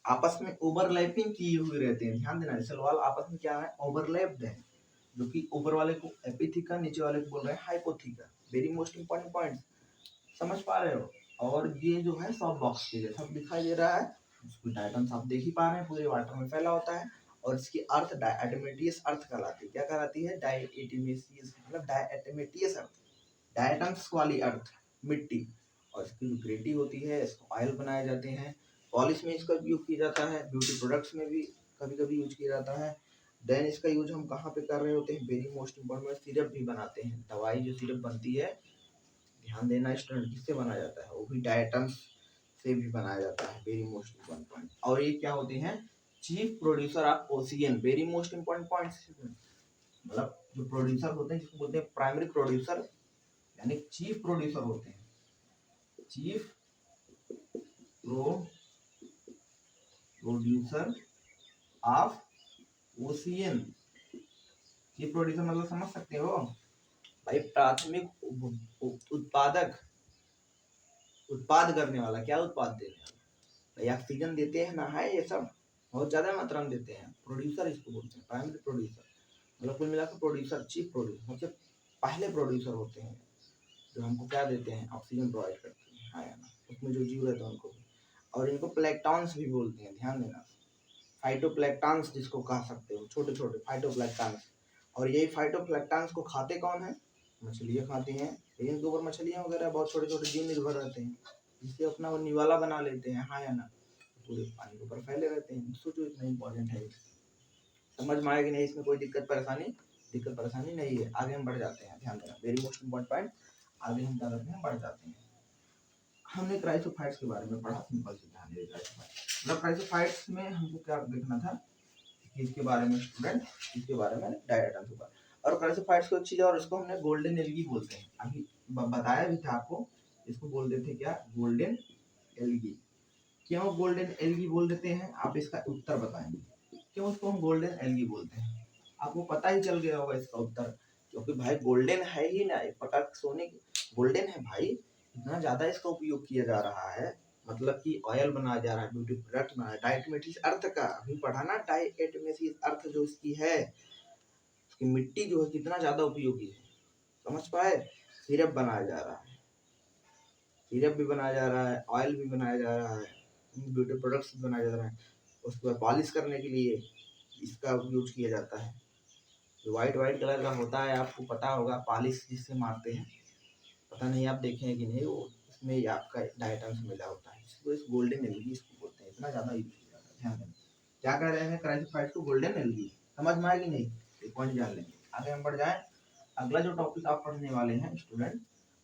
आपस में ओवरलैपिंग किए हुए रहते हैं। ध्यान देना, सेल वॉल आपस में क्या है, ओवरलैप्ड है, जो कि ऊपर वाले को एपिथिका, नीचे वाले को बोल रहे हैं हाइपोथिका। वेरी मोस्ट इंपॉर्टेंट पॉइंट, समझ पा रहे हो। और ये जो है सब बॉक्स के जैसा दिखाई दे रहा है, इसको डायटम्स आप देख ही पा रहे हैं, पूरे वाटर में फैला होता है। और इसकी अर्थ डायटमेटियस अर्थ कहलाती है। क्या कहलाती है, डायटमेटियस, मतलब डायटमेटियस अर्थ, डायटम्स वाली अर्थ, मिट्टी। और इसकी जो ग्रेटी होती है, इसको ऑयल बनाए जाते हैं, पॉलिश में इसका उपयोग किया जाता है, ब्यूटी प्रोडक्ट्स में भी कभी कभी यूज किया जाता है। देन इसका यूज हम कहाँ पे कर रहे होते हैं, वेरी मोस्ट इंपॉर्टेंट, सिरप भी बनाते हैं। दवाई जो सिरप बनती है, ध्यान देना स्टूडेंट, किससे बनाया जाता है, वो भी डायटम्स से भी बनाया जाता है। Very most important point. और ये क्या होते हैं, chief producer of ocean. Very most important point, मतलब जो प्रोड्यूसर होते हैं, जिसको बोलते हैं प्राइमरी प्रोड्यूसर, यानी चीफ प्रोड्यूसर होते हैं, chief producer of ocean. Chief producer मतलब समझ सकते हो भाई, प्राथमिक उत्पादक, उत्पाद करने वाला। क्या उत्पाद देने वाला भाई, ऑक्सीजन देते हैं ना, है ये सब बहुत ज्यादा मात्रा में देते हैं। प्रोड्यूसर इसको बोलते हैं, प्राइमरी प्रोड्यूसर, मतलब कुल मिलाकर प्रोड्यूसर, चीफ प्रोड्यूसर, मतलब पहले प्रोड्यूसर होते हैं, जो हमको क्या देते हैं, ऑक्सीजन प्रोवाइड करते हैं, हाँ या ना, उसमें जो जीव रहते हैं उनको भी। और इनको प्लैंक्टन्स भी बोलते हैं, ध्यान देना, फाइटोप्लैंक्टन्स जिसको कह सकते हो, छोटे छोटे फाइटोप्लैंक्टन्स। और यही फाइटोप्लैंक्टन्स को खाते कौन है, मछलियाँ खाती हैं। लेकिन इनके ऊपर मछलियाँ वगैरह बहुत छोटे छोटे जीव निर्भर रहते हैं, जिससे अपना वो निवाला बना लेते हैं, हाँ या ना, पूरे पानी के ऊपर फैले रहते हैं। सोचो इतना इंपॉर्टेंट है, समझ में आया कि नहीं, इसमें कोई दिक्कत परेशानी नहीं है। आगे हम बढ़ जाते हैं, ध्यान देना, वेरी मोस्ट इंपॉर्टेंट पॉइंट। आगे हम क्या करते हैं, बढ़ जाते हैं। हमने क्राइसोफाइट्स के बारे में पढ़ा, सिंपल से ध्यान दे, मतलब क्राइसोफाइट्स में हमको क्या देखना था, इसके बारे में स्टूडेंट, इसके बारे में डायग्राम के बारे में। और क्राइसोफाइट्स को एक चीज और, इसको हमने गोल्डन एल्गी बोलते हैं, अभी बताया भी था आपको, इसको बोल देते क्या, गोल्डन एल्गी। क्यों गोल्डन एल्गी बोल देते हैं, आप इसका उत्तर बताएंगे क्यों उसको हम गोल्डन एल्गी बोलते हैं। आपको पता ही चल गया होगा इसका उत्तर, क्योंकि भाई गोल्डन है ही ना, पटक सोने की गोल्डन है भाई, इतना ज्यादा इसका उपयोग किया जा रहा है, मतलब कि ऑयल बनाया जा रहा है, ब्यूटी प्रोडक्ट बनाया, डायटमेटिस अर्थ का अभी पढ़ा ना, डायटमेटिस अर्थ जो इसकी है, उसकी मिट्टी जो है कितना ज्यादा उपयोगी है, समझ पाए। सिरप बनाया जा रहा है, सिरप भी बनाया जा रहा है, ऑयल भी बनाया जा रहा है, ब्यूटी प्रोडक्ट्स भी बनाया जा रहा है। उसके बाद पॉलिश करने के लिए इसका यूज किया जाता है, जो वाइट वाइट कलर का होता है, आपको पता होगा, पॉलिश जिससे मारते हैं, पता नहीं आप देखे हैं कि नहीं, वो इसमें आपका डायटम्स मिला होता है, इसको इस गोल्डन एल्गी इसको बोलते हैं, इतना ज्यादा यूज किया जाता है। ध्यान देना, क्या कह रहे हैं, क्राइसोफाइट्स को गोल्डन एल्गी, समझ में आया कि नहीं, एक पॉइंट जान लेंगे। आगे हम बढ़ जाए, अगला जो टॉपिक आप पढ़ने वाले हैं स्टूडेंट,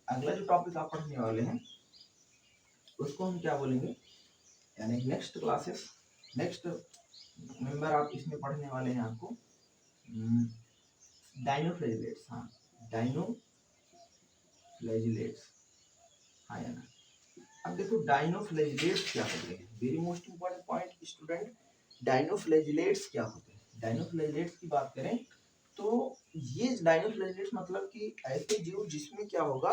अगला जो टॉपिक आप पढ़ने वाले हैं उसको हम क्या बोलेंगे, यानी नेक्स्ट क्लासेस, नेक्स्ट मेंबर आप इसमें पढ़ने वाले हैं आपको डाइनोफ्लैजिलेट्स, हाँ डाइनोफ्लैजिलेट्स, हाँ या ना। अब देखो डाइनोफ्लैजिलेट्स क्या होते हैं, very most important point student, dinoflagellates क्या होते हैं। डाइनोफ्लैजिलेट्स की बात करें तो ये डाइनोफ्लैजिलेट्स मतलब कि ऐसे जीव जिसमें क्या होगा,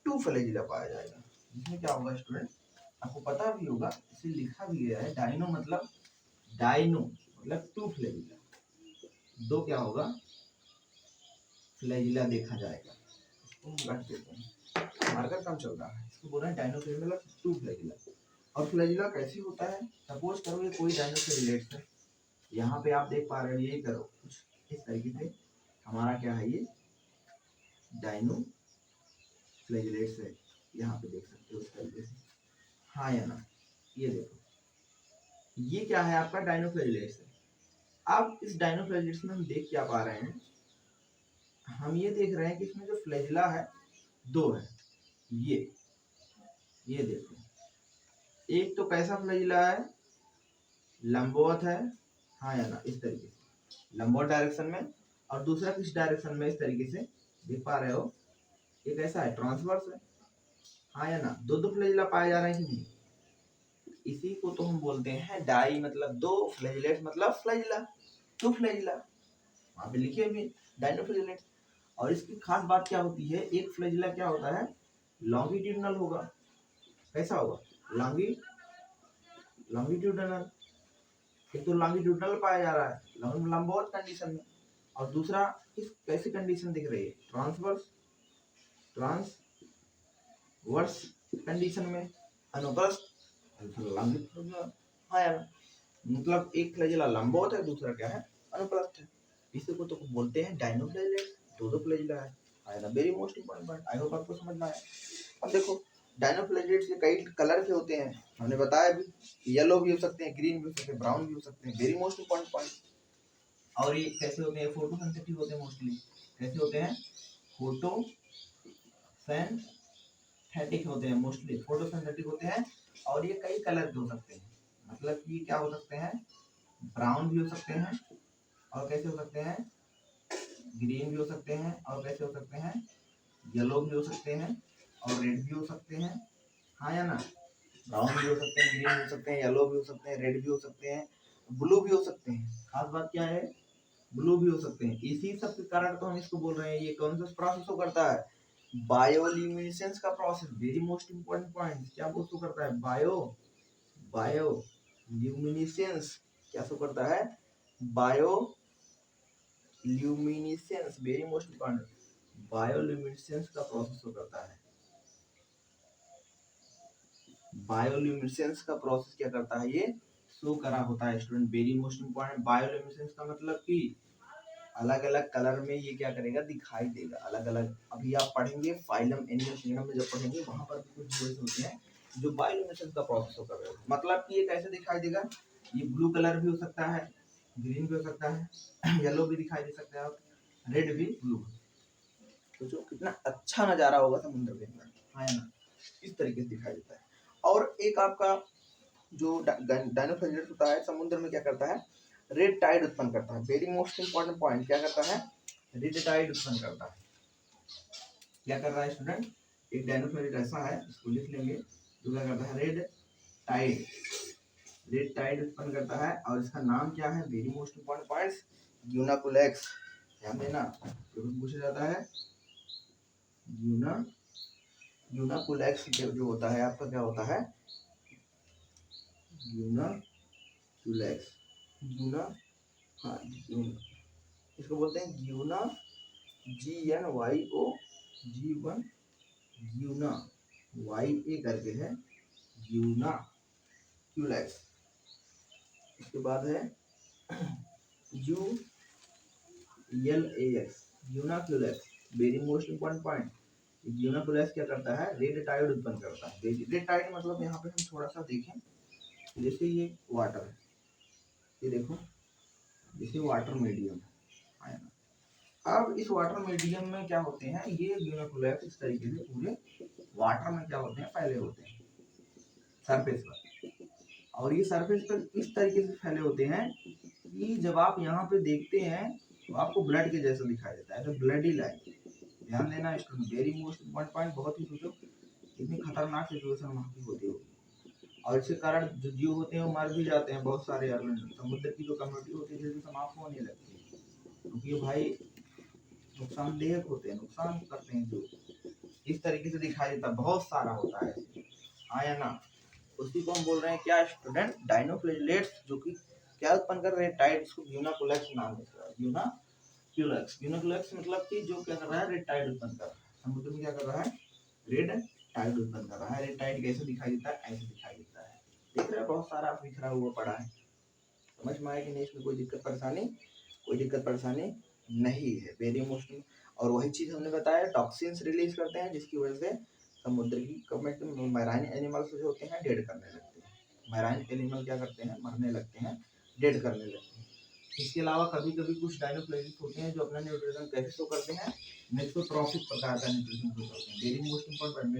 टू फ्लैजिला पाया जाएगा, जिसमें क्या होगा स्टूडेंट, आपको पता भी होगा, इसे लिखा भी गया है, डाइनो मतलब टू फ्लैजिला, दो क्या होगा, फ्लैजिला देखा जाएगा। इसको रख देते हैं, मार्कर कम चल रहा है, इसको बोल रहे हैं डाइनोफ्लैजिला मतलब टू फ्लैजिला। और फ्लैजिला कैसे होता है, सपोज करो ये कोई डाइनोफ्लैजिलेट्स है, यहाँ पे आप देख पा रहे हो, ये करो कुछ इस तरीके से, हमारा क्या है, ये डाइनोफ्लैजिलेट्स है, यहाँ पे देख सकते हो इस तरीके से, हाँ या ना, ये देखो, ये क्या है, आपका डाइनोफ्लैजिलेट्स है। अब इस डाइनोफ्लैजिलेट्स में हम देख क्या पा रहे हैं, हम ये देख रहे हैं कि इसमें जो फ्लैजिला है दो है, ये देखो, एक तो कैसा फ्लैजिला है, लंबवत है, हाँ या ना, इस तरीके से लंबवत डायरेक्शन में, और दूसरा किस डायरेक्शन में, इस तरीके से देख पा रहे हो, ये कैसा है, ट्रांसवर्स है, हाँ या ना, दो फ्लैजिला पाए जा रहे हैं कि नहीं, इसी को तो हम बोलते हैं डाई, मतलब दो, फ्लैजिलेट मतलब फ्लैजिला, टू फ्लैजिला, वहां पे लिखे भी डाइनोफ्लैजिलेट। और इसकी खास बात क्या होती है, एक फ्लैजिला क्या होता है, लॉन्गिट्यूडनल होगा, कैसा होगा, लॉन्गिट्यूडनल, एक तो लॉन्गिट्यूडनल पाया जा रहा है लंबवत कंडीशन में, और दूसरा इस कैसी कंडीशन दिख रही है ट्रांसवर्स कंडीशन में, अनुप्रस्थ लॉन्गिट्यूडनल। हाँ यार, मतलब एक फ्लैजिला लंबवत है, दूसरा क्या है अनुप्रस्थ है। इसी को तो बोलते हैं डायनोफ्लैजिलेट, दो फ्लैजिला है ना। Very most important point, I hope आपको समझ में आया। अब देखो डायनोफ्लैजिलेट्स के कई कलर के होते हैं, हमने बताया भी, येलो भी हो सकते हैं, ग्रीन भी हो सकते हैं, ब्राउन भी हो सकते हैं। Very most important point. और ये कैसे होते हैं, फोटोसिंथेटिक होते हैं मोस्टली। कैसे होते हैं, फोटोसिंथेटिक होते हैं मोस्टली, फोटोसिंथेटिक होते हैं। और ये कई कलर के हो सकते हैं, मतलब कि क्या हो सकते हैं, ब्राउन भी हो सकते हैं, और कैसे हो सकते हैं, ग्रीन भी हो सकते हैं, और कैसे हो सकते हैं, येलो भी हो सकते हैं, और रेड भी हो सकते हैं। हाँ या ना, ब्राउन भी हो सकते हैं, ग्रीन भी हो सकते हैं, येलो भी हो सकते हैं, रेड भी हो सकते हैं, ब्लू भी हो सकते हैं। खास बात क्या है, ब्लू भी हो सकते हैं। इसी सब के कारण तो हम इसको बोल रहे हैं, ये कौन सा प्रोसेस को करता है, बायोल्यूमिनेसेंस का process. Very most important point, क्या वो करता है, बायोल्यूमिनेसेंस। क्या शो करता है, bioluminescence. Very most important, bioluminescence का प्रोसेस शो करता है। बायोल्यूमिनेसेंस का प्रोसेस क्या करता है, ये शो करा होता है student. Very most important, bioluminescence का मतलब कि अलग अलग कलर में ये क्या करेगा, दिखाई देगा अलग अलग। अभी आप पढ़ेंगे फाइलम एनिमल किंगडम में, जब पढ़ेंगे वहां पर भी कुछ वर्ड्स होते हैं जो बायोल्यूमिनेसेंस का प्रोसेस कर रहे हैं। मतलब कि ये कैसे दिखाई देगा, ये ब्लू कलर भी हो सकता है, ग्रीन भी हो सकता है, येलो भी दिखाई दे सकता है, और रेड भी, ब्लू। तो जो कितना अच्छा नजारा होगा समुद्र के अंदर, है ना, इस तरीके से दिखाई देता है। और एक आपका जो डायनोफ्लैजिलेट होता है समुद्र में क्या करता है, रेड टाइड उत्पन्न करता है। वेरी मोस्ट इंपॉर्टेंट पॉइंट, क्या करता है, रेड टाइड उत्पन्न करता है। क्या कर रहा है स्टूडेंट, एक डायनोफ्लैजिलेट ऐसा है, इसको लिख लेंगे, जो क्या करता है, रेड टाइड उत्पन्न करता है। और इसका नाम क्या है, वेरी मोस्ट इंपॉर्टेंट पॉइंट्स, यूनाकुलेक्स। ध्यान देना, पूछा जाता है यूनाकुलेक्स जो होता है आपका, क्या होता है, यूनाकुलेक्स, हाँ इसको बोलते हैं ग्यूना, GNYO, G1, ग्यूना, YA करके है, यूनाक्यूलेक्स। इसके बाद है ULAX, यूनाक्यूलेक्स। वेरी मोस्ट इंपॉर्टेंट पॉइंट, यूनाक्यूलेक्स क्या करता है, रेड टाइड उत्पन्न करता है। रेड टाइड मतलब यहाँ पे हम थोड़ा सा देखें, जैसे ये वाटर है, ये देखो जैसे वाटर मीडियम है ना। अब इस वाटर मीडियम में क्या होते हैं, ये यूनिकुलेट इस तरीके से पूरे वाटर में क्या होते हैं, फैले होते हैं सरफेस पर। और ये सरफेस पर इस तरीके से फैले होते हैं कि जब आप यहाँ पे देखते हैं तो आपको ब्लड के जैसा दिखाई देता है, तो ब्लडी लाइन। ध्यान देना student, very most important point. बहुत ही सोचो इतनी खतरनाक सिचुएशन वहाँ की होती होगी, और इसके कारण जो जीव होते हैं वो मर भी जाते हैं बहुत सारे। समुद्र की जो कम्युनिटी होती है समाप्त होने लगती है, क्योंकि भाई नुकसानदेह होते हैं, नुकसान करते हैं, जो इस तरीके से दिखाई देता है, बहुत सारा होता है। हाँ या ना, उसी को हम बोल रहे हैं क्या स्टूडेंट, डायनोफ्लैजिलेट्स, जो कि क्या उत्पन्न कर रहे हैं, टाइड, इसको यूनाकुलेक्स नाम है। यूनाकुलेक्स मतलब कि जो क्या कर रहा है, रेड टाइड उत्पन्न कर रहा है समुद्र में। क्या कर रहा है, रेड टाइड उत्पन्न कर रहा है। रेड टाइड कैसे दिखाई देता है, ऐसे दिखाई देता है। देख रहे हैं बहुत सारा बिखरा हुआ पड़ा है। समझ में आया कि नहीं, इसमें कोई दिक्कत परेशानी नहीं है। Very emotional. और वही चीज हमने बताया, टॉक्सिन्स रिलीज करते हैं जिसकी वजह से समुद्र की मैराइन एनिमल्स जो होते हैं डेड करने लगते हैं। मैराइन एनिमल क्या करते हैं, मरने लगते हैं, डेड करने लगते हैं। इसके अलावा कभी कभी कुछ डायनोफ्लैजिलेट्स होते हैं जो अपना न्यूट्रिशन कैसे शो करते हैं, मिक्सोट्रॉफिक प्रकार का न्यूट्रिशन शो करते हैं। वेरी मोस्ट इंपॉर्टेंट,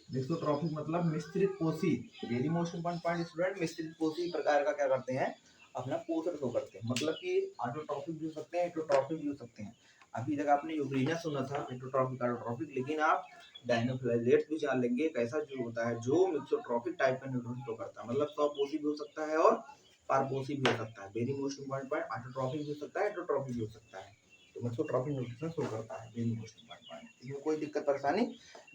मिक्सोट्रॉफिक मतलब मिश्रित पोषी। Very most important point student, मिश्रित पोषी प्रकार का क्या करते हैं, अपना पोषण शो करते हैं। मतलब कि ऑटोट्रॉफिक भी हो सकते हैं, हेटेरोट्रॉफिक भी हो सकते हैं। अभी तक आपने यूग्रीनिया सुना था, हेटेरोट्रॉफिक ऑटोट्रॉफिक, लेकिन आप डायनोफ्लैजिलेट्स भी जान लेंगे कैसा जो होता है, जो मिक्सोट्रॉफिक टाइप का न्यूट्रिशन शो करता है। मतलब स्वपोषी भी हो सकता है और पारपोषी भी हो सकता है। Very most important point, autotrophic भी हो सकता है, हेटेरोट्रॉफिक भी हो सकता है। तो मिक्सोट्रॉफिक न्यूट्रिशन शो करता है। वेरी मोस्ट इम्पोर्टेंट पॉइंट, इसमें कोई दिक्कत परेशानी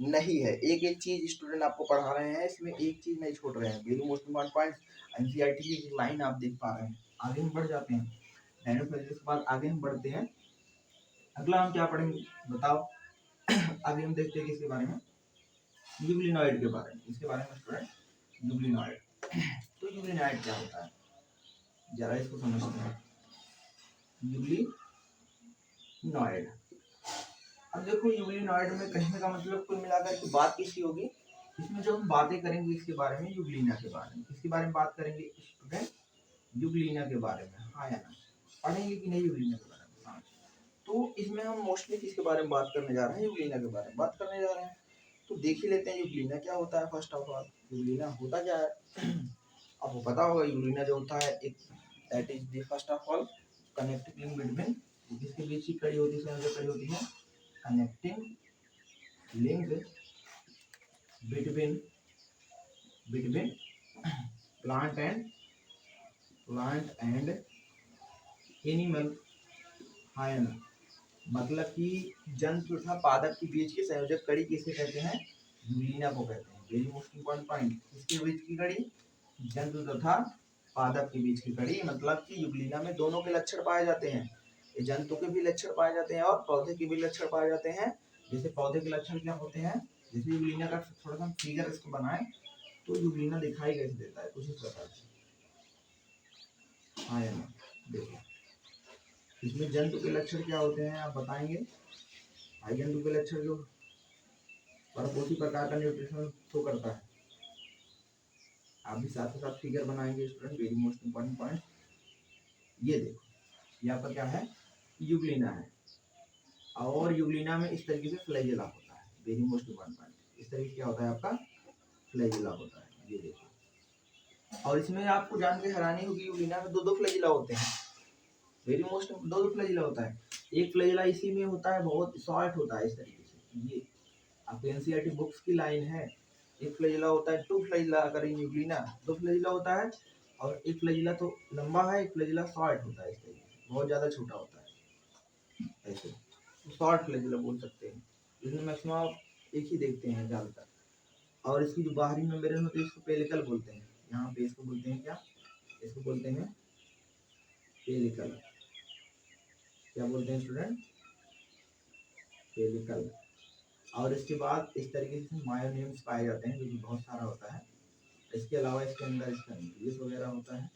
नहीं है। एक एक चीज स्टूडेंट आपको पढ़ा रहे हैं, इसमें एक चीज नहीं छोड़ रहे हैं। Very most important point, NCERT की एक लाइन आप देख पा रहे हैं। आगे हम बढ़ जाते हैं, डायनोफिजिक्स के बाद आगे हम बढ़ते हैं। अगला हम क्या पढ़ेंगे बताओ? आगे हम देखते हैं किसके बारे में, यूग्लिनॉइड के बारे में। इसके बारे में स्टूडेंट यूग्लिनॉइड। तो यूग्लिनॉइड क्या होता है, जरा इसको समझते हैं। यूग्लिनॉइड, अब देखो यूग्लिनॉइड में कहने का मतलब कुल मिलाकर की बात किसकी होगी, इसमें जो हम बातें करेंगे इसके बारे में, यूग्लिना के बारे में। किसके बारे में बात करेंगे स्टूडेंट? यूग्लिना के बारे में, हाँ या ना? पढ़ेंगे कि नहीं यूग्लिना के बारे में? हाँ। तो इसमें हम मोस्टली किसके बारे में बात करने जा रहे हैं? यूग्लिना के बारे में बात करने जा रहे हैं। तो देख ही लेते हैं यूग्लिना क्या होता है। फर्स्ट ऑफ ऑल यूग्लिना होता क्या है? आपको पता होगा यूग्लिना जो होता है, एक that is the first of all connecting link between, जिसके बीच की कड़ी होती है, जो कड़ी होती है connecting link between plant and animal. हाँ या ना? मतलब कि जंतु तथा पादप के बीच की संयोजक कड़ी किसे कहते हैं? यूग्लिना को कहते हैं। वेरी मोस्ट इम्पोर्टेंट पॉइंट, किसके बीच की कड़ी? जंतु तथा पादप के बीच की कड़ी। मतलब कि यूग्लिना में दोनों के लक्षण पाए जाते हैं, जंतु के भी लक्षण पाए जाते हैं और पौधे के भी लक्षण पाए जाते हैं। जैसे पौधे के लक्षण क्या होते हैं, जैसे यूग्लिना का थोड़ा सा फिगर इसको बनाए तो यूग्लिना दिखाई कैसे देता है कुछ इस प्रकार से। हाँ या ना? देखो इसमें जंतु के लक्षण क्या होते हैं आप बताएंगे? भाई जंतु के लक्षण जो परपोषी प्रकार का न्यूट्रिशन शो करता है, आप भी साथ ही साथ फिगर बनाएंगे student. Very most important point, ये देखो ये आपका क्या है? यूग्लिना है। और यूग्लिना में इस तरीके से फ्लैजेला होता है। वेरी मोस्ट इम्पोर्टेंट पॉइंट, इस तरीके क्या होता है आपका? फ्लैजेला होता है, ये देखो। और इसमें आपको जान के हैरानी होगी, यूग्लिना में दो फ्लैजेला होते हैं। वेरी मोस्ट, दो फ्लैजेला होता है। एक फ्लैजेला इसी में होता है, बहुत शॉर्ट होता है इस तरीके से। ये आपके एनसीईआरटी बुक्स की लाइन है। एक फ्लैजेला होता है, टू फ्लैजेला अगर इन यूग्लिना, दो फ्लैजेला होता है। और एक फ्लैजेला तो लंबा है, एक फ्लैजेला शॉर्ट होता है, इस तरीके से बहुत ज्यादा छोटा होता है ऐसे, शॉर्ट फ्लैजेला बोल सकते हैं। इसमें मैक्सिमम एक ही देखते हैं ज्यादातर। और इसकी जो बाहरी मेम्ब्रेन होती है इसको पेलिकल बोलते हैं। यहाँ पे इसको बोलते हैं क्या? इसको बोलते हैं पेलिकल। क्या बोलते हैं स्टूडेंट? पेलिकल। और इसके बाद इस तरीके से मायोनेम्स पाए जाते हैं, जो कि बहुत सारा होता है। इसके अलावा इसके अंदर इसका न्यूक्लियस वगैरह होता है,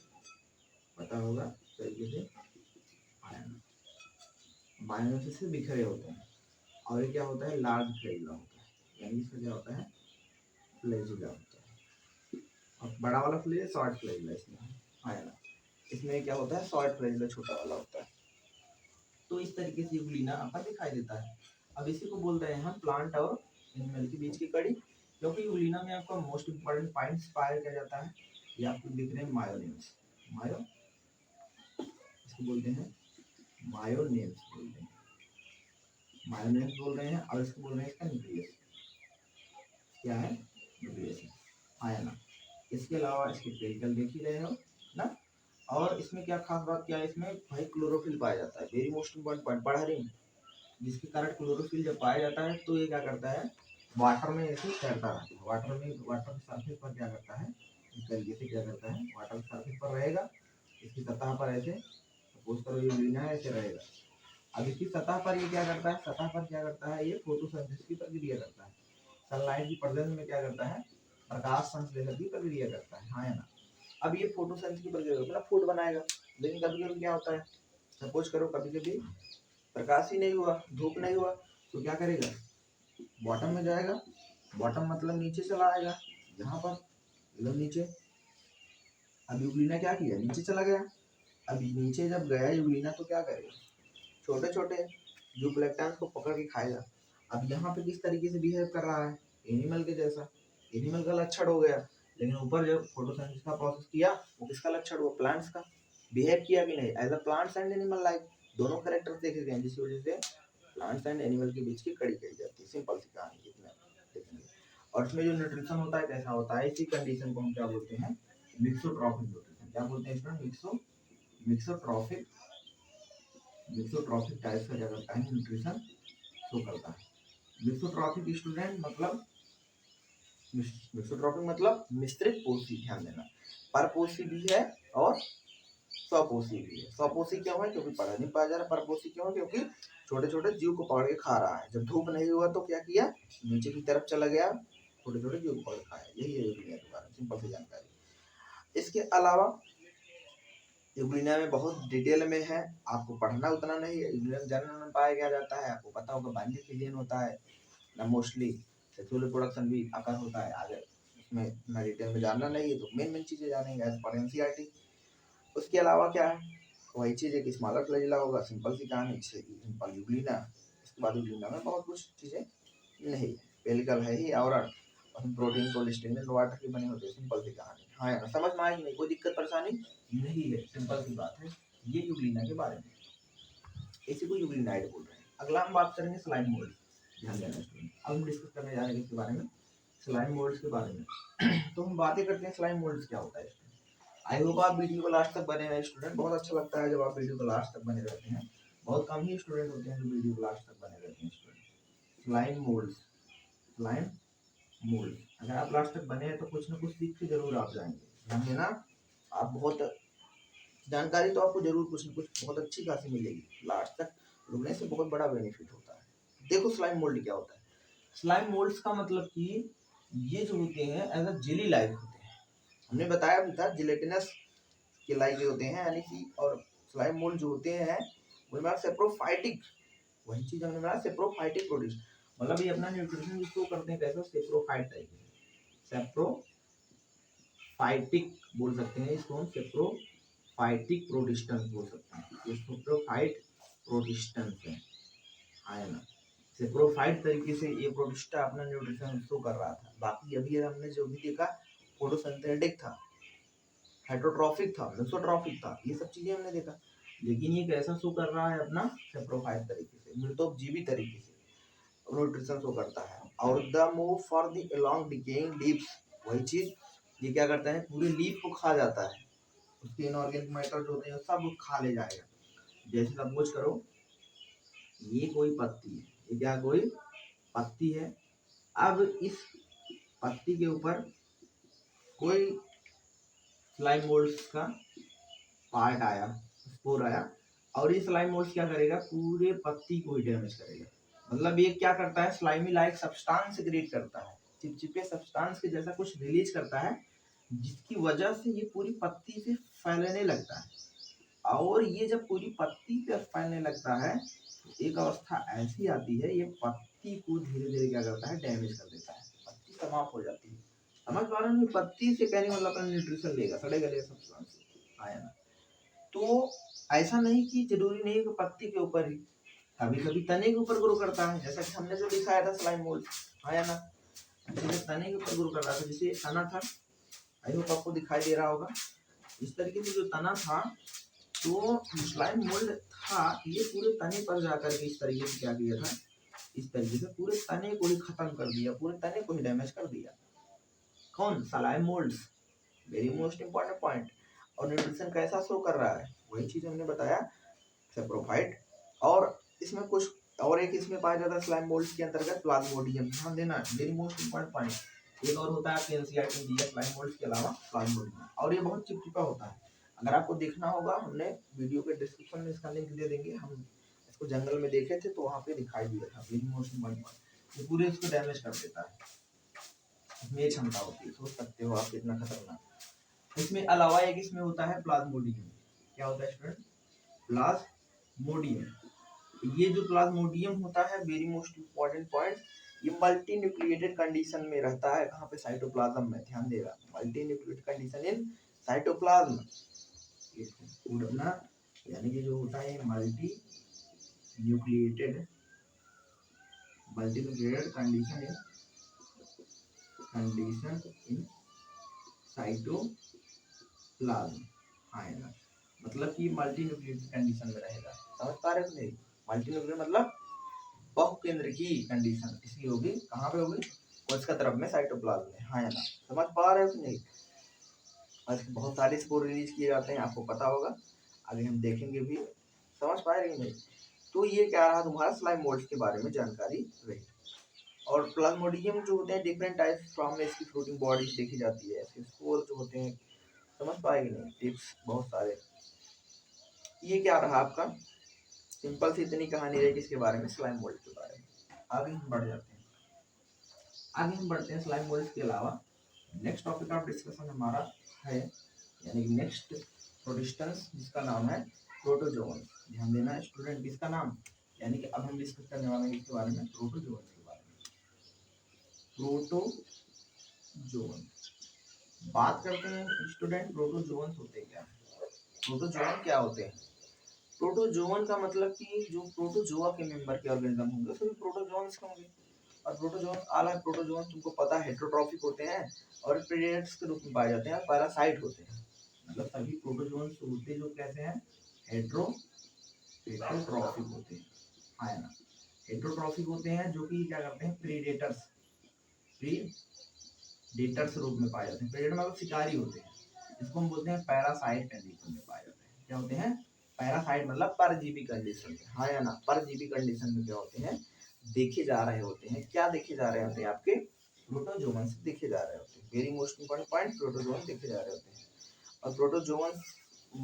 पता होगा इस तरीके से। मायोनेम्स से बिखरे होते हैं। और ये क्या होता है? लार्ज फ्लैजिला होता है, यानी इसका क्या होता है? फ्लैजिला होता है। और बड़ा वाला फ्लैजिला शॉर्ट फ्लैजिला इसमें है ना? इसमें क्या होता है? शॉर्ट फ्लैजिला छोटा वाला होता है। तो इस तरीके से यूग्लिना आपका दिखाई देता है। अब इसी को बोल रहे हैं हम प्लांट और एनिमल के बीच की कड़ी, क्योंकि यूग्लिना में आपका मोस्ट इंपॉर्टेंट पॉइंट्स पाया किया जाता है। ये आपको दिख रहे हैं मायोनेम्स, मायो इसको बोलते हैं मायोनेम्स बोलते हैं, मायोनेम्स बोल रहे हैं। और इसको बोल रहे हैं इसका न्यूक्लियस। क्या है? न्यूक्लियस है ना? इसके अलावा इसके पेरिकल देख ही रहे हो ना। और इसमें क्या खास बात क्या है? इसमें भाई क्लोरोफिल पाया जाता है। वेरी मोस्ट इम्पोर्टेंट पॉइंट पढ़ा रही, जिसके कारण क्लोरोफिल जब पाया जाता है तो ये क्या करता है? वाटर में ऐसे तैरता रहता है। वाटर में, वाटर के सरफेस पर क्या करता है? इस तरीके से क्या करता है? वाटर के सरफेस पर रहेगा, इसकी सतह पर ऐसे, सपोज करो ये यूग्लिना है, ऐसे रहेगा। अब इसकी सतह पर ये क्या करता है? सतह पर क्या करता है? ये फोटोसिंथेसिस की प्रक्रिया करता है। सनलाइट की प्रेजेंस में क्या करता है? प्रकाश संश्लेषण की प्रक्रिया करता है। हाँ या ना? अब ये फोटोसिंथेसिस की प्रक्रिया करता है, फूड बनाएगा। लेकिन कभी कभी क्या होता है? सपोज करो कभी कभी प्रकाश ही नहीं हुआ, धूप नहीं हुआ, तो क्या करेगा? बॉटम में जाएगा। बॉटम मतलब नीचे चला आएगा, यहाँ पर एकदम नीचे। अब यूग्लिना क्या किया? नीचे चला गया। अब नीचे जब गया यूग्लिना तो क्या करेगा? छोटे छोटे जो प्लैंक्टन को पकड़ के खाएगा। अब यहाँ पे किस तरीके से बिहेव कर रहा है? एनिमल के जैसा। एनिमल का लक्षण हो गया। लेकिन ऊपर जब फोटोसिंथेसिस का प्रोसेस किया, वो किसका लक्षण हुआ? प्लांट्स का। बिहेव किया कि नहीं? As a plants and animal like, दोनों कैरेक्टर देखे गए, जिसकी वजह से प्लांट्स एंड एनिमल के बीच की कड़ी कही जाती है। सिंपल सी कहानी इतना देखेंगे। और इसमें जो न्यूट्रिशन होता है कैसा होता है? इसी कंडीशन को हम क्या बोलते हैं? Mixotrophic nutrition. क्या बोलते हैं स्टूडेंट? मिक्सोट्रॉफिक मिक्सोट्रॉफिक टाइप्स का क्या करता है, न्यूट्रिशन शो करता है। मिक्सोट्रॉफिक स्टूडेंट मतलब, मिक्सोट्रॉफिक मतलब मिश्रित पोषी, ध्यान देना, परपोषी भी है और स्वपोषी भी है। स्वपोषी क्यों है, क्योंकि पढ़ नहीं पाया जा रहा। परपोषी क्यों है, क्योंकि छोटे छोटे जीव को पकड़ के खा रहा है। जब धूप नहीं हुआ तो क्या किया, नीचे की तरफ चला गया, छोटे छोटे जीव को पकड़ खाया। यही है यूग्लिना के बारे में सिंपल सी जानकारी। इसके अलावा यूग्लिना में बहुत डिटेल में है, आपको पढ़ना उतना नहीं है। यूग्लिना जनरल में पाया गया जाता है, आपको पता होगा बाइंडिंग फिलियन होता है ना, मोस्टली सेक्सुअल रिप्रोडक्शन भी आकर होता है। आगे उसमें इतना डिटेल में जानना नहीं है, तो मेन मेन चीजें जानेंगे एज पर एनसीईआरटी। उसके अलावा क्या है, वही चीज है कि स्मॉलर फ्लैजिला होगा, सिंपल सी कहानी, सिंपल यूग्लिना। इसके बाद यूग्लिना में बहुत कुछ चीजें नहीं है, पेलिकल है ही, और प्रोटीन कोलेस्ट्रॉल वाटर की बनी होती है, सिंपल सी कहानी। हाँ यार, समझ में आएगी नहीं, कोई दिक्कत परेशानी नहीं है, सिंपल सी बात है। ये यूग्लिना के बारे में, इसी को यूग्लिनाइड बोल रहे हैं। अगला हम बात करेंगे स्लाइम मोल्ड, ध्यान देना स्टूडेंट। अब हम डिस्कस करने जा रहे हैं इसके बारे में, स्लाइम मोल्ड्स के बारे में। तो हम बातें करते हैं स्लाइम मोल्ड्स क्या होता है। आई होप आप वीडियो को लास्ट तक बने रहे स्टूडेंट। बहुत अच्छा लगता है जब आप वीडियो को लास्ट तक बने रहते हैं। बहुत कम ही स्टूडेंट होते हैं जो वीडियो को लास्ट तक बने रहते हैं student. Slime moulds, slime mould, अगर आप लास्ट तक बने हैं तो कुछ ना कुछ सीख के जरूर आप जाएंगे, ध्यान देना। आप बहुत जानकारी तो आपको जरूर कुछ ना कुछ बहुत अच्छी खासी मिलेगी, लास्ट तक रुकने से बहुत बड़ा बेनिफिट होता है। देखो स्लाइम मोल्ड क्या होता है। स्लाइम मोल्ड्स का मतलब कि ये जो होते हैं एज अ जेली लाइक होते हैं। हमने बताया भी था जिलेटिनस के लाइक होते हैं, यानी कि, और स्लाइम मोल्ड जो होते हैं वो सेप्रोफाइटिक, वही चीज हमने बताया सेप्रोफाइटिक प्रोड्यूस, मतलब ये अपना न्यूट्रिशन शो करते हैं कैसे, सेप्रोफाइट तरीके से। सेप्रोफाइटिक बोल सकते हैं इसको हम, सेप्रोफाइटिक प्रोटिस्टेंस बोल सकते हैं, ये सेप्रोफाइट प्रोटिस्टेंस है, है ना। सेप्रोफाइट तरीके से ये प्रोटिस्टा अपना न्यूट्रिशन शो कर रहा था। बाकी अभी हमने जो भी देखा फोटोसिंथेटिक था, हेटरोट्रॉफिक था, मेसोट्रॉफिक था, ये सब चीजें हमने देखा। लेकिन ये कैसा शो कर रहा है, अपना सेप्रोफाइट तरीके से, मृतोपजीवी तरीके से न्यूट्रिशन शो करता है। और the move for the along decaying leaves, वही चीज ये क्या करता है, पूरे लीफ को खा जाता है, उसके इनऑर्गेनिक मैटर जो होते हैं सब खा ले जाएगा। जैसे सपोज करो ये कोई पत्ती है, ये क्या कोई पत्ती है। अब इस पत्ती के ऊपर कोई स्लाइम मोल्ड्स का पार्ट आया, स्पोर आया, और ये स्लाइम मोल्ड्स क्या करेगा, पूरे पत्ती को ही डैमेज करेगा। मतलब ये क्या करता है, स्लाइमी लाइक सब्सटेंस क्रिएट करता है, चिपचिपे सब्सटेंस के जैसा कुछ रिलीज करता है, जिसकी वजह से ये पूरी पत्ती पे फैलने लगता है। और ये जब पूरी पत्ती पे फैलने लगता है तो एक अवस्था ऐसी आती है, ये पत्ती को धीरे धीरे क्या करता है, डैमेज कर देता है, पत्ती समाप्त हो जाती है। समझ पा रहे हो, पत्ती से कहने मतलब अपना न्यूट्रिशन लेगा, सड़े गले सब्सटेंस आया ना। तो ऐसा नहीं कि जरूरी नहीं कि पत्ती के ऊपर ही, कभी कभी तने के ऊपर ग्रो करता है, जैसा कि हमने जो दिखाया था स्लाइम मोल्ड, आया ना, तने के ऊपर ग्रो कर रहा था। जैसे तना था, आई होप आपको दिखाई दे रहा होगा, इस तरीके से जो तना था, तो स्लाइम मोल्ड था, ये पूरे तने पर जाकर के इस तरीके से क्या किया था, इस तरीके से पूरे तने को ही खत्म कर दिया, पूरे तने को ही डैमेज कर दिया। कौन, slime mould, very most important point. और न्यूट्रिशन कैसा शो कर रहा है, वही चीज हमने बताया, सेप्रोफाइट। और इसमें कुछ और एक इसमें पाया जाता है स्लाइम मोल्ड्स के अंतर्गत प्लाज्मोडियम, ध्यान देना, वेरी मोस्ट इंपॉर्टेंट पॉइंट। एक और होता है एनसीईआरटी में दिया स्लाइम मोल्ड्स के अलावा प्लाज्मोडियम, और ये बहुत चिपचिपा होता है। अगर आपको देखना होगा, हमने वीडियो के डिस्क्रिप्शन में इसका लिंक दे देंगे, हम इसको जंगल में देखे थे तो वहाँ पे दिखाई दिया था, वेरी मोस्ट इंपॉर्टेंट पॉइंट। ये पूरे इसको डैमेज कर देता है, इसमें क्षमता होती है, सोच सकते हो आप कितना खतरनाक। इसमें अलावा एक इसमें होता है प्लाज्मोडियम, क्या होता है स्टूडेंट, प्लाज्मोडियम। ये जो प्लाज्मोडियम होता है, वेरी मोस्ट इंपॉर्टेंट पॉइंट, ये मल्टी न्यूक्लिएटेड कंडीशन में रहता है, कहाँ पे, साइटोप्लाज्म में, ध्यान देगा, multi nucleated condition in cytoplasm, यानी कि जो होता है multi nucleated condition in cytoplasm, हाँ ना, मतलब कि मल्टी न्यूक्लिएटेड कंडीशन में रहेगा। समझ पा रहे हो नहीं, मल्टी न्यूक्लिएटेड मतलब बहु केंद्र की कंडीशन, इसकी होगी, कहाँ पे होगी, कोशिका तरफ में, साइटोप्लाज्म में, हाँ या ना। समझ पा रहे हो कि नहीं। आज बहुत सारे स्पोर रिलीज किए जाते हैं, आपको पता होगा, आगे हम देखेंगे भी। समझ पाए कि नहीं। तो ये क्या रहा तुम्हारा स्लाइम मोल्ड्स के बारे में जानकारी रही। और प्लाज्मोडियम जो होते हैं डिफरेंट टाइप्स फॉर्म में इसकी फ्लोटिंग बॉडीज देखी जाती है, इसके स्पोर जो होते हैं, समझ पाए कि नहीं, टिप्स बहुत सारे। ये क्या रहा आपका, सिंपल सी इतनी कहानी रही किसके बारे में, स्लाइम मोल्ड के बारे में। आगे हम बढ़ जाते हैं, आगे हम बढ़ते हैं स्लाइम मोल्ड के अलावा नेक्स्ट टॉपिक ऑफ डिस्कशन हमारा है, यानी कि नेक्स्ट प्रोटिस्टन्स, जिसका नाम है प्रोटोजोअन। ध्यान देना स्टूडेंट, किसका नाम, यानी कि अब हम डिस्कस करने वाले हैं इसके बारे में, प्रोटोजोअन के बारे में। प्रोटोजोअन बात करते हैं स्टूडेंट, प्रोटोजोअन होते क्या है, प्रोटोजोअन क्या होते हैं। प्रोटोजोअन का मतलब कि जो प्रोटोजोआ के मेंबर के ऑर्गेनिज्म होंगे सभी प्रोटोजोअन्स होंगे। और प्रोटोजोअन अलग प्रोटोजोअन तुमको पता है हेटेरोट्रॉफिक होते हैं और प्रेडेटर्स के रूप में पाए जाते हैं, पैरासाइट होते हैं। मतलब सभी प्रोटोजोअन्स होते जो कैसे हैं, हेटेरोट्रॉफिक होते हैं, है ना। हेटेरोट्रॉफिक होते हैं जो कि क्या करते हैं, प्रेडेटर्स रूप में पाए जाते हैं। प्रेडेटर मतलब शिकारी होते हैं, इसको हम बोलते हैं पैरासाइट कंडीशन में पाए जाते हैं। क्या होते हैं, पैरासाइट मतलब परजीवी कंडीशन में, हाँ या ना, परजीवी कंडीशन में क्या होते हैं, देखे जा रहे होते हैं। क्या देखे जा रहे होते हैं, आपके प्रोटोजोअन्स देखे जा रहे होते हैं। Very most important point, protozoan देखे जा रहे होते हैं। और प्रोटोजोअन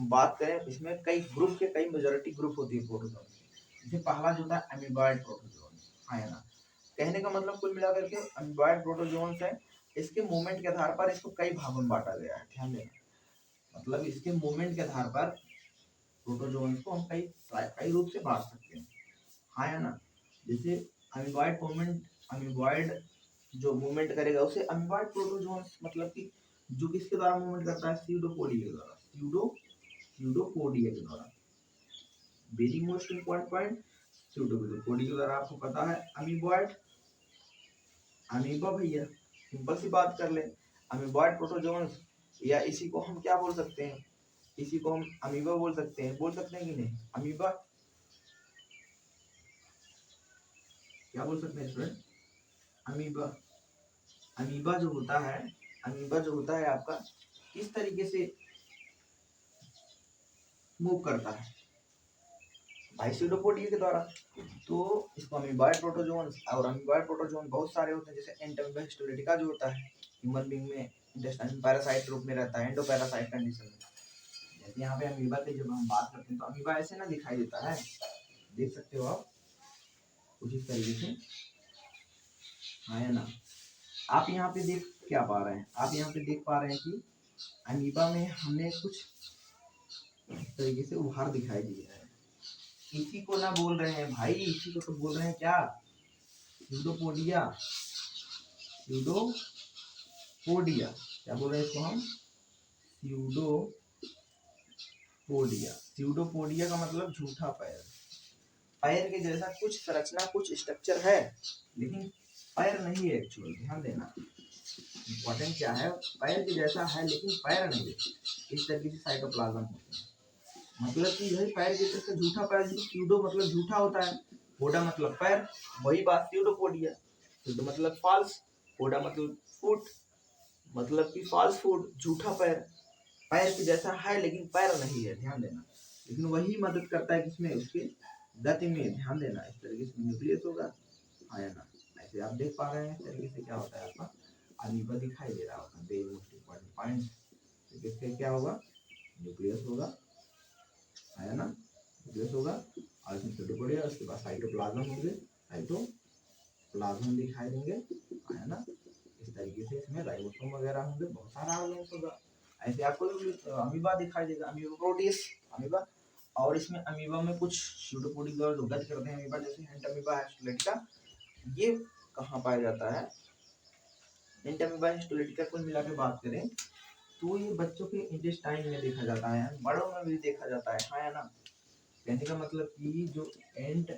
बात करें, इसमें कई ग्रुप के कई मेजॉरिटी ग्रुप होती है प्रोटोजोअन। जैसे पहला जो था अमीबॉइड प्रोटोजोअन, हाँ या ना। कहने का मतलब कुल मिलाकर के अमीबॉइड प्रोटोजोअन्स है, इसके मूवमेंट के आधार पर इसको कई भागों में बांटा गया है। ध्यान देना, मतलब इसके मूवमेंट के आधार पर प्रोटोजोअन्स को हम कई रूप से बांट सकते हैं, हाँ या ना। जैसे अमीबॉइड जो मूवमेंट करेगा उसे अमीबॉइड प्रोटोजोअन्स, मतलब कि जो किसके द्वारा मूवमेंट करता है, स्यूडोपोडिया के द्वारा, स्यूडोपोडिया के द्वारा। Very most important point, pseudopodia के द्वारा। आपको पता है अमीबॉइड, अमीबा भैया सिंपल सी बात कर ले, अमीबॉइड प्रोटोजोअन्स, या इसी को हम क्या बोल सकते हैं, इसी को हम अमीबा बोल सकते हैं कि नहीं, अमीबा क्या बोल सकते हैं स्टूडेंट, अमीबा। अमीबा जो होता है, अमीबा जो होता है आपका किस तरीके से मूव करता है, भाई स्यूडोपोडिया के द्वारा। तो इसको अमीबॉइड प्रोटोजोअन्स, और अमीबॉइड प्रोटोजोअन बहुत सारे होते हैं, जैसे एंटोमीबा हिस्टोलिटिका जो होता है ह्यूमन बीइंग में इंटेस्टाइन पैरासाइट रूप में रहता है, एंडोपैरासाइट कंडीशन में। जैसे यहाँ पे अमीबा की जब हम बात करते हैं तो अमीबा ऐसे ना दिखाई देता है, देख सकते हो आप कुछ इस तरीके से, हाँ या ना। आप यहाँ पे देख क्या पा रहे हैं, आप यहाँ पे देख पा रहे हैं कि अमीबा में हमने कुछ इस तरीके से उभार दिखाई दिया है। इसी को ना बोल रहे हैं भाई, इसी को तो बोल रहे हैं क्या, स्यूडोपोडिया, स्यूडोपोडिया। क्या बोल रहे हैं इसको हम, स्यूडोपोडिया। स्यूडोपोडिया का मतलब झूठा पैर, पैर के जैसा कुछ संरचना, कुछ स्ट्रक्चर है लेकिन पैर नहीं है एक्चुअल। ध्यान देना, इंपॉर्टेंट क्या है, पैर के जैसा है लेकिन पैर नहीं है, इस तरीके से साइटोप्लाज्म होते हैं। मतलब कि भाई पैर के जैसा झूठा पैर, स्यूडो मतलब झूठा होता है, पोडा मतलब पैर, वही बात स्यूडोपोडिया। स्यूडो मतलब फॉल्स, पोडा मतलब फुट, मतलब कि फॉल्स फुट, झूठा पैर, पैर के जैसा है लेकिन पैर नहीं है। ध्यान देना, लेकिन वही मदद करता है किसमें, उसके गति में। ध्यान देना, इस तरीके से न्यूक्लियस होगा, हाँ या ना। ऐसे आप देख पा रहे हैं इस तरीके से क्या होता है, आपका अमीबा दिखाई दे रहा होगा। वेरी मोस्ट इंपॉर्टेंट पॉइंट, इसके क्या होगा, न्यूक्लियस होगा, है ना, न्यूक्लियस होगा, और इसमें स्यूडोपोडिया, उसके बाद साइटोप्लाज्म होंगे, साइटोप्लाज्म दिखाई देंगे, है ना। इस तरीके से इसमें राइबोसोम वगैरह होंगे, बहुत सारा ऑर्गेन्स होगा। ऐसे आपको अमीबा दिखाई देगा, अमीबा प्रोटिस, अमीबा। और इसमें अमीबा में कुछ स्यूडोपोडिया द्वारा जो गति करते हैं अमीबा, जैसे एंटोमीबा हिस्टोलिटिका, ये कहाँ पाया जाता है, एंटोमीबा हिस्टोलिटिका। कुल मिला के बात करें तो ये बच्चों के इंटेस्टाइन में देखा जाता है, बड़ों में भी देखा जाता है, हाँ या ना। कहने का मतलब कि जो एंट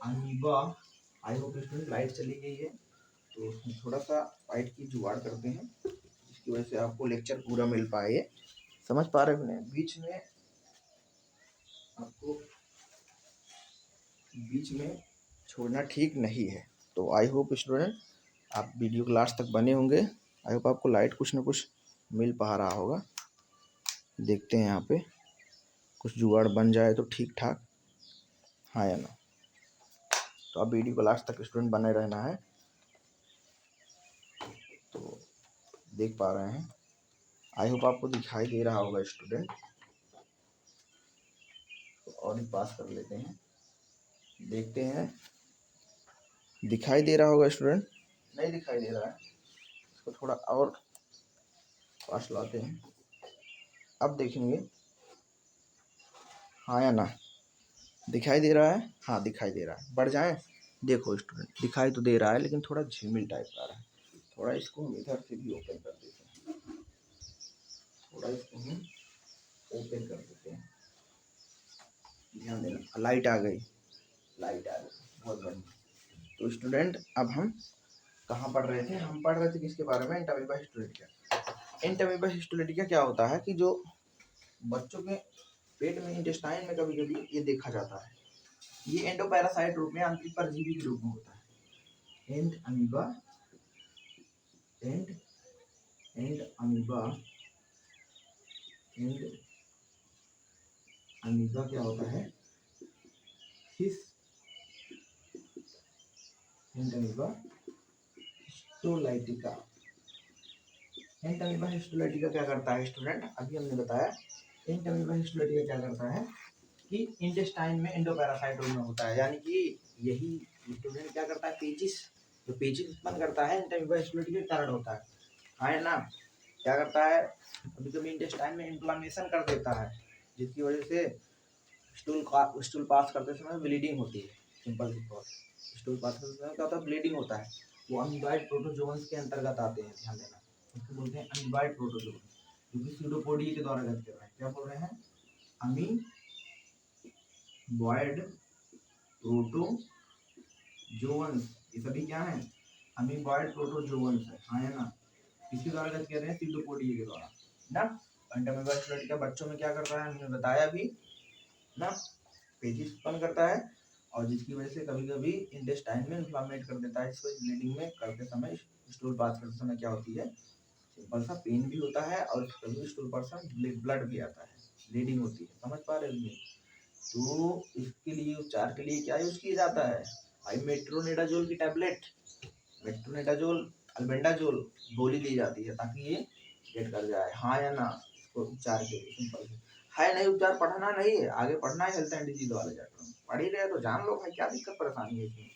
amoeba, I hope student light चली गई है तो उसमें थोड़ा सा लाइट की जुगाड़ करते हैं, जिसकी वजह से आपको लेक्चर पूरा मिल पाए। समझ पा रहे हैं, बीच में आपको बीच में छोड़ना ठीक नहीं है। तो आई होप स्टूडेंट आप वीडियो के लास्ट तक बने होंगे। आई होप आपको लाइट कुछ ना कुछ मिल पा रहा होगा। देखते हैं यहाँ पे, कुछ जुगाड़ बन जाए तो ठीक ठाक, हाँ या ना। तो अब वीडियो को लास्ट तक स्टूडेंट बने रहना है। तो देख पा रहे हैं, आई होप आपको दिखाई दे रहा होगा स्टूडेंट। तो और ही पास कर लेते हैं, देखते हैं दिखाई दे रहा होगा स्टूडेंट। नहीं दिखाई दे रहा है, इसको थोड़ा और पास लाते हैं, अब देखेंगे हाँ या ना। दिखाई दे रहा है, हाँ दिखाई दे रहा है। बढ़ जाए, देखो स्टूडेंट दिखाई तो दे रहा है लेकिन थोड़ा झिमिल टाइप का रहा है। थोड़ा इसको हम इधर से भी ओपन कर देते हैं, थोड़ा इसको हम ओपन कर देते हैं। ध्यान देना, लाइट आ गई, लाइट आ गई, बहुत बढ़िया। तो स्टूडेंट अब हम कहाँ पढ़ रहे थे? हम पढ़ रहे थे किसके बारे में? एंटामीबा हिस्टोरिटिका। एंटामीबा हिस्टोरिटिका क्या होता है कि जो बच्चों के पेट में, इंटेस्टाइन में कभी कभी ये देखा जाता है। ये एंडोपैरासाइट रूप में, आंतरिक परजीवी के रूप में होता है। एंड अमीबा एंड अमीबा क्या होता है? And amoeba histolytica. And amoeba histolytica क्या करता है स्टूडेंट? अभी हमने बताया एंड अमीबा हिस्टोलाइटिका क्या करता है कि इंटेस्टाइन में एंडोपैरासाइट रूप में होता है। यानी कि यही स्टूडेंट क्या करता है? पेचिस, जो पेचिस उत्पन्न करता है एंड अमीबा हिस्टोलाइटिका के कारण होता है, हाँ है ना। क्या करता है? कभी कभी इंटेस्टाइन में इन्फ्लामेशन कर देता है, जिसकी वजह से स्टूल पास करते समय ब्लीडिंग होती है। सिंपल सी बात, स्टूल पास करते समय क्या होता है? ब्लीडिंग होता है। वो अमीबाइड प्रोटोजोन्स के अंतर्गत आते हैं, ध्यान देना। उसको बोलते हैं अमीबाइड प्रोटोजोन, जो कि स्यूडोपोडिया के द्वारा गत कर रहे हैं। क्या बोल रहे हैं? अमीबॉयड प्रोटोजोन्स, ये सभी क्या है? अमीबॉयड प्रोटोजोन्स है, हाँ है ना। किसके द्वारा गत कर रहे हैं? स्यूडोपोडिया के द्वारा ना। एंटामीबा हिस्टोलाइटिका बच्चों में क्या करता है? हमने बताया अभी ना, पेचिस उत्पन्न करता है और जिसकी वजह से कभी कभी इंटेस्टाइन में इन्फ्लामेट कर देता है। इसको ब्लीडिंग में करते समय, स्टूल पास करते समय क्या होती है? सिंपल सा पेन भी होता है और कभी स्टूल पास ब्लड भी आता है, ब्लीडिंग होती है। समझ पा रहे हो? तो इसके लिए, उपचार के लिए क्या यूज किया जाता है? भाई मेट्रोनिडाजोल की टैबलेट, मेट्रोनिडाजोल, अल्बेंडाजोल गोली दी जाती है ताकि ये गेट कर जाए, हाँ या ना। इसको उपचार के लिए सिंपल है, नहीं उपचार पढ़ना नहीं है, आगे पढ़ना है हेल्थ एंड डिजीज वाले चैप्टर में। पढ़ ही रहे तो जान लो भाई, क्या दिक्कत परेशानी है इसमें।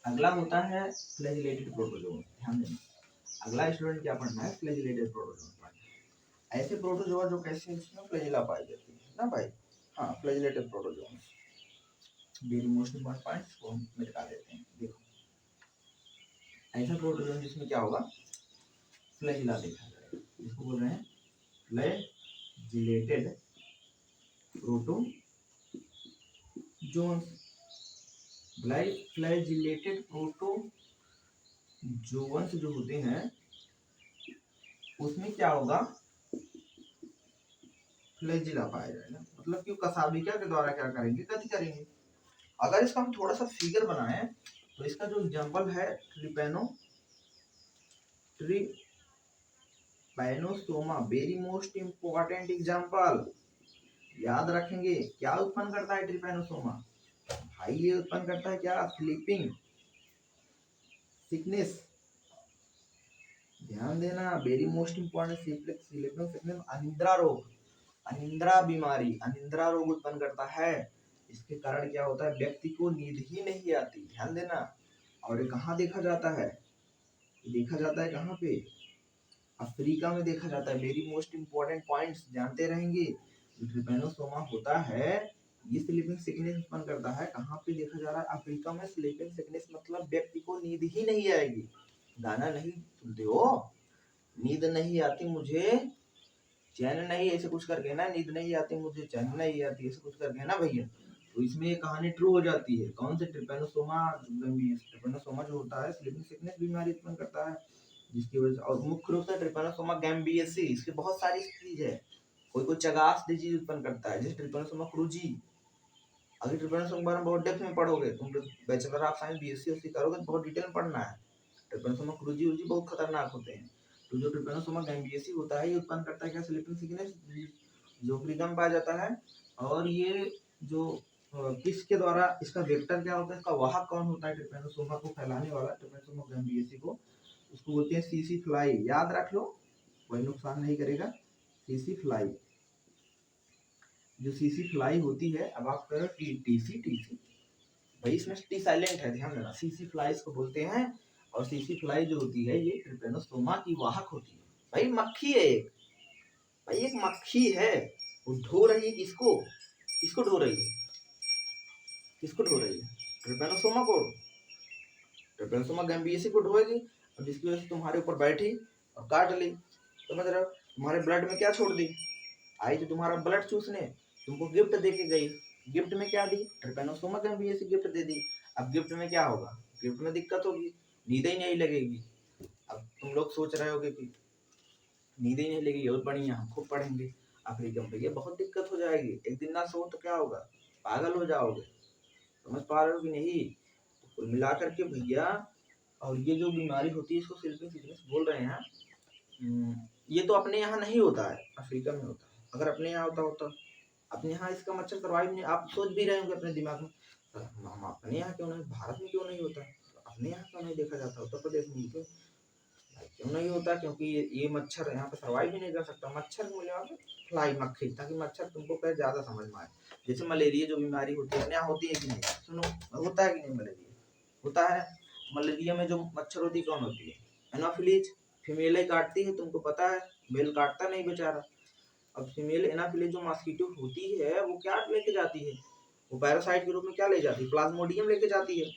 अगला होता है फ्लैजिलेटेड प्रोटोजोन, ध्यान देना। अगला स्टूडेंट क्या पढ़ना है? फ्लैजिलेटेड प्रोटोजोन पढ़ना। ऐसे प्रोटोजोआ जो कैसे इसमें फ्लैजिला पाई जाती है ना भाई, हाँ flagellated protozoan. Very most important points को हम मिटा देते हैं। देखो, ऐसा प्रोटोजोन जिसमें क्या होगा? फ्लैजिला देखा जाएगा, जिसको बोल रहे हैं फ्लैजिलेटेड प्रोटोजोन्स। फ्लैजिलेटेड प्रोटोजोन्स जो होते हैं उसमें क्या होगा? फ्लैजिला पाया जाएगा। मतलब कि कसाबिका के द्वारा क्या करेंगे? गति करेंगे। अगर इसका हम थोड़ा सा फिगर बनाएं तो इसका जो एग्जांपल है Trypanosoma, very most important example, याद रखेंगे। क्या उत्पन्न करता है ट्रिपैनोसोमा? भाई ये उत्पन्न करता है क्या? स्लीपिंग सिकनेस, ध्यान देना, very most important. Sleeping sickness, अनिद्रा रोग, अनिद्रा बीमारी, अनिद्रा रोग उत्पन्न करता है। इसके कारण क्या होता है? व्यक्ति को नींद ही नहीं आती, ध्यान देना। और ये कहाँ देखा जाता है? देखा जाता है कहाँ पे? अफ्रीका में देखा जाता है। वेरी मोस्ट इंपॉर्टेंट पॉइंट्स जानते रहेंगे। जो ट्रिपैनोसोमा होता है ये स्लीपिंग सिकनेस उत्पन्न करता है। कहाँ पे देखा जा रहा है? अफ्रीका में। स्लीपिंग सिकनेस मतलब व्यक्ति को नींद ही नहीं आएगी। गाना नहीं सुनते हो? नींद नहीं आती मुझे, चैन नहीं, ऐसे कुछ करके ना, नींद नहीं आती मुझे, चैन नहीं आती, ऐसे कुछ करके ना भैया। तो इसमें ये कहानी ट्रू हो जाती है। कौन से? ट्रिपैनोसोमा। ट्रिपैनोसोमा जो होता है स्लीपिंग सिकनेस बीमारी उत्पन्न करता है, जिसकी वजह से, और मुख्य रूप से ट्रिपैनोसोमा गैम्बियसी, इसकी बहुत सारी चीज है। कोई कोई चगास डिजीज उत्पन्न करता है, जैसे ट्रिपैनोसोमा क्रूजी। अगर ट्रिपैनोसोमा के बारे में बहुत डेप्थ में पढ़ोगे, तुम बैचलर ऑफ साइंस बीएससी करोगे तो बहुत डिटेल में पढ़ना है। ट्रिपैनोसोमा क्रूजी बहुत खतरनाक होते हैं। तो जो ट्रिपैनोसोमा गैम्बियसी होता है ये उत्पन्न करता है क्या? Sleeping sickness. जोफ्रिका में पाया जाता है। और ये जो किसके द्वारा, इसका वेक्टर क्या होता है, इसका वाहक कौन होता है ट्रिपेनोसोमा को फैलाने वाला, ट्रिपेनोसोमा गैम्बियेसी को, उसको बोलते हैं सीसी फ्लाई। याद रख लो, कोई नुकसान नहीं करेगा। सीसी फ्लाई, जो सीसी फ्लाई होती है, अब आप कह रहे हो टीसी टीसी, भाई इसमें टी साइलेंट है, ध्यान देना। सीसी फ्लाई इसको बोलते हैं। और सीसी फ्लाई जो होती है ये ट्रिपेनोसोमा की वाहक होती है। भाई मक्खी है एक, भाई एक मक्खी है, वो ढो रही है किसको, किसको ढो रही है, किसको ढो रही है, ट्रिपेनोसोमा को, ट्रिपेनोसोमा गैम्बियेसी को ढोएगी। अब जिसकी वजह से तुम्हारे ऊपर बैठी और काट ली, समझ रहे हो, तुम्हारे ब्लड में क्या छोड़ दी, आई तो तुम्हारा ब्लड चूसने, तुमको गिफ्ट दे के गई, गिफ्ट में क्या दी, ट्रिपेनोसोमा गैम्बियेसी गिफ्ट दे दी। अब गिफ्ट में क्या होगा, गिफ्ट में दिक्कत होगी, नींद ही नहीं लगेगी। अब तुम लोग सोच रहे होगे कि नींद ही नहीं लगेगी और बढ़िया हम खूब पढ़ेंगे, अफ्रीका में भैया बहुत दिक्कत हो जाएगी, एक दिन ना सो तो क्या होगा, पागल हो जाओगे। समझ पा रहे हो कि नहीं। कुल मिलाकर के भैया, और ये जो बीमारी होती है इसको स्लीपिंग सिकनेस बोल रहे हैं। ये तो अपने यहाँ नहीं होता है, अफ्रीका में होता है। अगर अपने यहाँ होता होता, अपने यहाँ इसका मच्छर सर्वाइव नहीं, आप सोच भी रहे होंगे अपने दिमाग में, हम अपने यहाँ क्यों नहीं, भारत में क्यों नहीं होता है, अपने यहाँ क्यों नहीं देखा जाता, उत्तर प्रदेश में क्यों नहीं होता, क्योंकि ये मच्छर यहाँ पे सर्वाइव भी नहीं कर सकता। मच्छर को मिला फ्लाई मक्खी, ताकि मच्छर तुमको कहे ज्यादा समझ में आए। जैसे मलेरिया जो बीमारी होती है, यहाँ होती है कि नहीं, सुनो होता है कि नहीं, मलेरिया होता है। मलेरिया में जो मच्छर होती है कौन होती है, एनाफिलीज, फीमेल ही काटती है, तुमको पता है, मेल काटता नहीं बेचारा। अब फीमेल एनाफिलीज जो मॉस्किटो होती है वो क्या लेके जाती है, वो पैरासाइट के रूप में क्या ले जाती है, प्लाज्मोडियम लेके जाती है।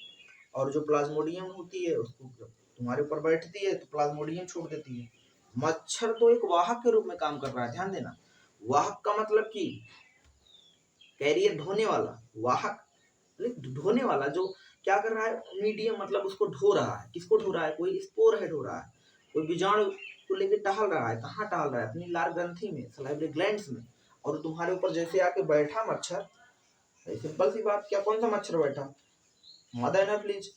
और जो प्लाज्मोडियम होती है उसको जब तुम्हारे ऊपर बैठती है तो प्लाज्मोडियम छोड़ देती है। मच्छर तो एक वाहक के रूप में काम कर रहा है, ध्यान देना। वाहक का मतलब कि कैरियर, ढोने वाला, वाहक ढोने वाला, जो क्या कर रहा है, मीडियम मतलब उसको ढो रहा है, किसको ढो रहा है, कोई स्पोर है ढो रहा है, कोई बीजाणु को लेकर टहल रहा है, कहाँ टहल रहा है, अपनी लार ग्रंथि में, सलाइवरी ग्लैंड्स में। और तुम्हारे ऊपर जैसे आके बैठा मच्छर, सिंपल सी बात, क्या कौन सा मच्छर बैठा, मदर एनाफिलीज,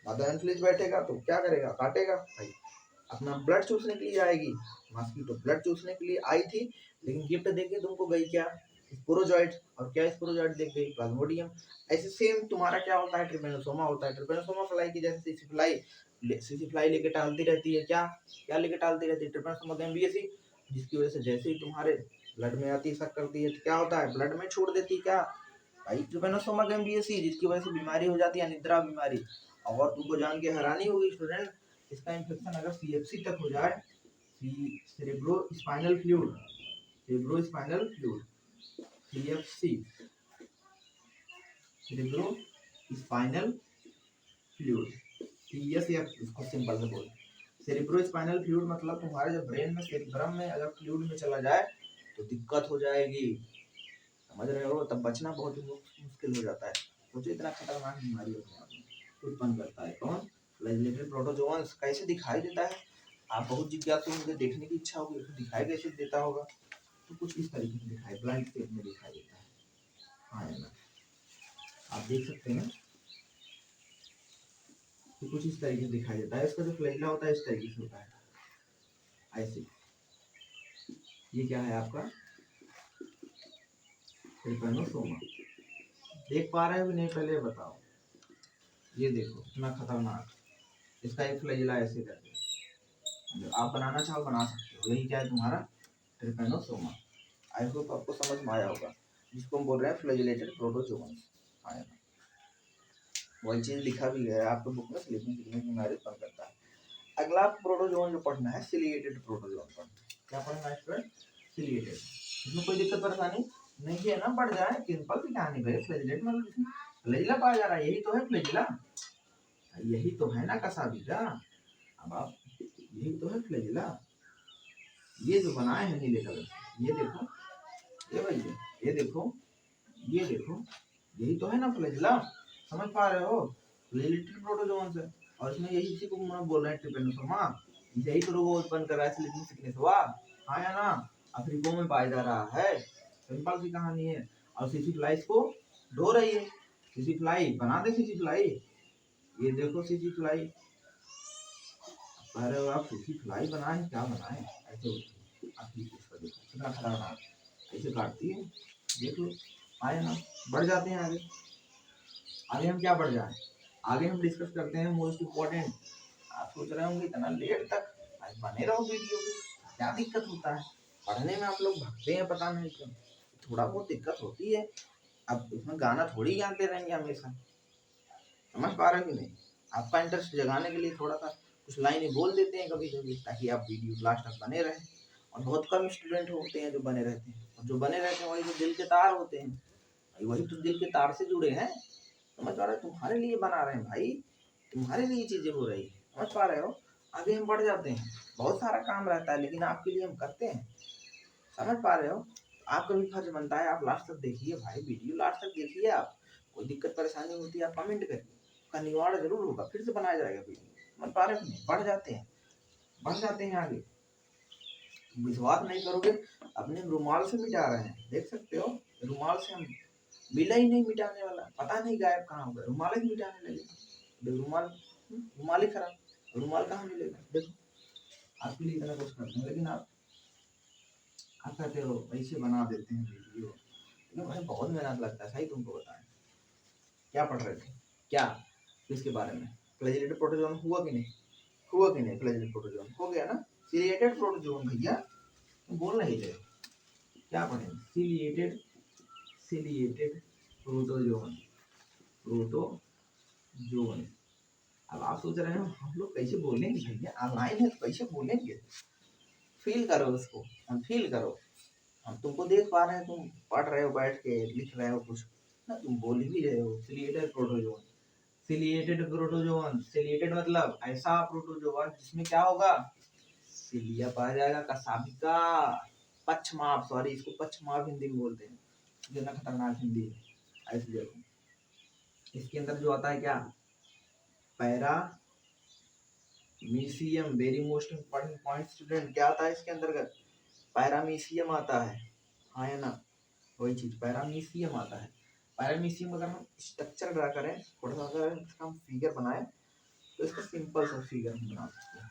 मदर एनाफिलीज बैठेगा तो क्या करेगा, काटेगा भाई, अपना ब्लड चूसने के लिए आएगी। मॉस्किटो ब्लड चूसने के लिए आई थी, लेकिन गिफ्ट देके तुमको गई क्या, स्पोरोजॉइट, और क्या स्पोरोजॉइट देख गई, प्लाज्मोडियम। ऐसे सेम तुम्हारा क्या होता है, ट्रिपेनोसोमा होता है। ट्रिपेनोसोमा फ्लाई की जैसे सीसी फ्लाई लेके टालती रहती है, क्या क्या लेके टालती रहती है, ट्रिपेनोसोमा गैम्बियेसी, जिसकी वजह से जैसे ही तुम्हारे ब्लड में आती है, शक करती है, तो क्या होता है, ब्लड में छोड़ देती है क्या भाई, ट्रिपेनोसोमा गैम्बियेसी, जिसकी वजह से बीमारी हो जाती है, निद्रा बीमारी। और तुमको जान के हैरानी होगी स्टूडेंट, इसका इन्फेक्शन अगर सीएफसी तक हो जाए, cerebro spinal fluid, cerebro spinal fluid, CFC, cerebro spinal fluid, CSF, इसको सिंपल से बोल, सेरेब्रो स्पाइनल फ्लूइड मतलब तुम्हारे जो ब्रेन में, सेरेब्रम में अगर फ्लूइड में चला जाए तो दिक्कत हो जाएगी, समझ रहे हो, तब बचना बहुत मुश्किल हो जाता है। सोचो इतना खतरनाक बीमारी उत्पन्न करता है कौन, फ्लैजेलेटेड प्रोटोजोअन्स। कैसे दिखाई देता है, आप बहुत जिज्ञासु, मुझे देखने की इच्छा होगी, दिखाई कैसे देता होगा, तो कुछ इस तरीके से दिखाई, ब्लाइंड स्टेट में दिखाई देता है। हाँ है ना, आप देख सकते हैं कि कुछ इस तरीके से दिखाई देता है। इसका जो फ्लैजिला होता है इस तरीके से होता है, ऐसे। ये क्या है आपका ट्रिपेनोसोमा, देख पा रहे हो कि नहीं, पहले बताओ। ये देखो कितना खतरनाक, इसका एक फ्लैजिला ऐसे करके, आप बनाना चाहो बना सकते हो। यही क्या है तुम्हारा ट्रिपेनोसोमा। आई होप आपको समझ में आया होगा, जिसको हम बोल रहे हैं फ्लैजिलेटेड प्रोटोजोअन्स। आया ना, वही चीज लिखा भी है आपके बुक में, स्लीपिंग सिकनेस बीमारी उत्पन्न करता है। अगला प्रोटोजोन जो पढ़ना है, सिलिएटेड प्रोटोजोन पढ़ना। क्या पढ़ना है स्टूडेंट, सिलिएटेड। इसमें कोई दिक्कत परेशानी नहीं है ना, बढ़ जाए, सिंपल सी कहानी भाई। फ्लैजिलेट मतलब फ्लैजिला पाया जा रहा है, यही तो है फ्लैजिला, यही तो है ना कसाबीजा। अब आप, यही तो है फ्लैजिला, ये जो बनाए हैं नीले कलर, ये देखो, ये भैया, ये देखो, ये देखो, यही तो है ना फ्लैजिला, समझ पा रहे हो, फ्लैजिलेटेड प्रोटोजोन्स है। और इसमें यही, इसी को हम बोल रहे हैं ट्रिपेनोसोमा, यही तो रोग उत्पन्न कर रहा है, स्लीपिंग सिकनेस हुआ, हाँ या ना, अफ्रीका में पाया जा रहा है, सिंपल सी कहानी है। और सीसी फ्लाई को ढो रही है, सीसी फ्लाई बना दे, सीसी फ्लाई, ये देखो सीसी फ्लाई, अरे आप सीसी फ्लाई बनाए क्या बनाए, ऐसे होती है, आप इसको देखो कितना खतरनाक, ऐसे काटती है, देख लो। आए ना, बढ़ जाते हैं आगे। आगे हम क्या बढ़ जाए, आगे हम डिस्कस करते हैं मोस्ट इम्पोर्टेंट। आप सोच रहे होंगे इतना लेट तक आज बने रहो वीडियो पे, क्या दिक्कत होता है? पढ़ने में आप लोग भागते हैं, पता नहीं क्यों। थोड़ा बहुत दिक्कत होती है, अब इसमें गाना थोड़ी गाते रहेंगे हमेशा, समझ पा रहे हो कि नहीं? आपका इंटरेस्ट जगाने के लिए थोड़ा सा कुछ लाइनें बोल देते हैं कभी कभी, ताकि आप वीडियो लास्ट तक बने रहें। और बहुत कम स्टूडेंट होते हैं जो बने रहते हैं, और जो बने रहते हैं वही तो दिल के तार होते हैं, वही तो दिल के तार से जुड़े हैं। समझ पा रहे हो? तुम्हारे लिए बना रहे हैं भाई, तुम्हारे लिए चीजें हो रही है, समझ पा रहे हो? आगे हम बढ़ जाते हैं, बहुत सारा काम रहता है लेकिन आपके लिए हम करते हैं, समझ पा रहे हो? आपका भी फर्ज बनता है, आप लास्ट तक देखिए भाई, वीडियो लास्ट तक देखिए। आप कोई दिक्कत परेशानी होती है आप कमेंट करिए, का निवारण जरूर होगा, फिर से बनाया जाएगा वीडियो। समझ पा रहे हो? बढ़ जाते हैं, बढ़ जाते हैं आगे। विश्वास नहीं करोगे, अपने रुमाल से मिटा रहे हैं, देख सकते हो। रुमाल से हम मिला ही नहीं मिटाने वाला, पता नहीं गायब कहाँ हो गया, रुमाल ही मिटाने लगे। रुमाल, रुमाल ही खराब, रुमाल कहाँ मिलेगा? देखो, आपके लिए इतना कुछ करते हैं लेकिन आप कहते हो ऐसे बना देते हैं वीडियो। लेकिन भाई बहुत मेहनत लगता है, सही तुमको बताएं। क्या पढ़ रहे थे, क्या, किसके बारे में? फ्लैजिलेटेड प्रोटोजोन हुआ कि नहीं? हुआ कि नहीं? फ्लैजिलेटेड प्रोटोजोन हो गया ना। सिलिएटेड प्रोटोजोन भैया तुम बोल नहीं रहे, क्या पढ़े? Ciliated, ciliated protozoan, protozoan. अब आप सोच रहे हो हम लोग कैसे बोलेंगे भैया, ऑनलाइन है तो कैसे बोलेंगे? फील करो उसको, हम फील करो। हम तुमको देख पा रहे हैं, तुम पढ़ रहे हो, बैठ के लिख रहे हो कुछ ना, तुम बोल भी रहे हो। Ciliated protozoan, ciliated protozoan, ciliated मतलब ऐसा प्रोटोजोन जिसमें क्या होगा, सिलिया पाया जाएगा, कसाभिका, पक्षमाप, सॉरी इसको पक्षमाप हिंदी में बोलते हैं, कितना खतरनाक हिंदी है। ऐसे देखो, इसके अंदर जो आता है क्या, paramecium, very most important point student, क्या आता है इसके अंतर्गत? पैरामीशियम आता है, हाँ या ना? वही चीज पैरामीशियम आता है। पैरामीशियम अगर हम स्ट्रक्चर ड्रा करें, थोड़ा सा अगर इसका हम फिगर बनाए तो इसका सिंपल सा फिगर हम बना सकते हैं,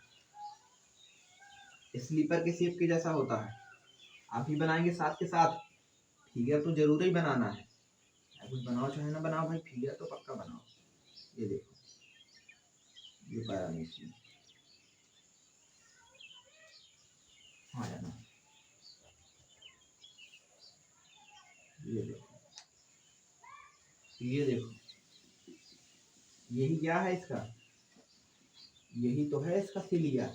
स्लीपर के शेप के जैसा होता है। आप भी बनाएंगे साथ के साथ, फिगर तो जरूर ही बनाना है, कुछ बनाओ चाहे ना बनाओ भाई, फिगर तो पक्का बनाओ। ये देखो, ये पैरामीशियम, हाँ या ना? ये देखो, ये देखो, यही क्या है इसका, यही तो है इसका सिलिया,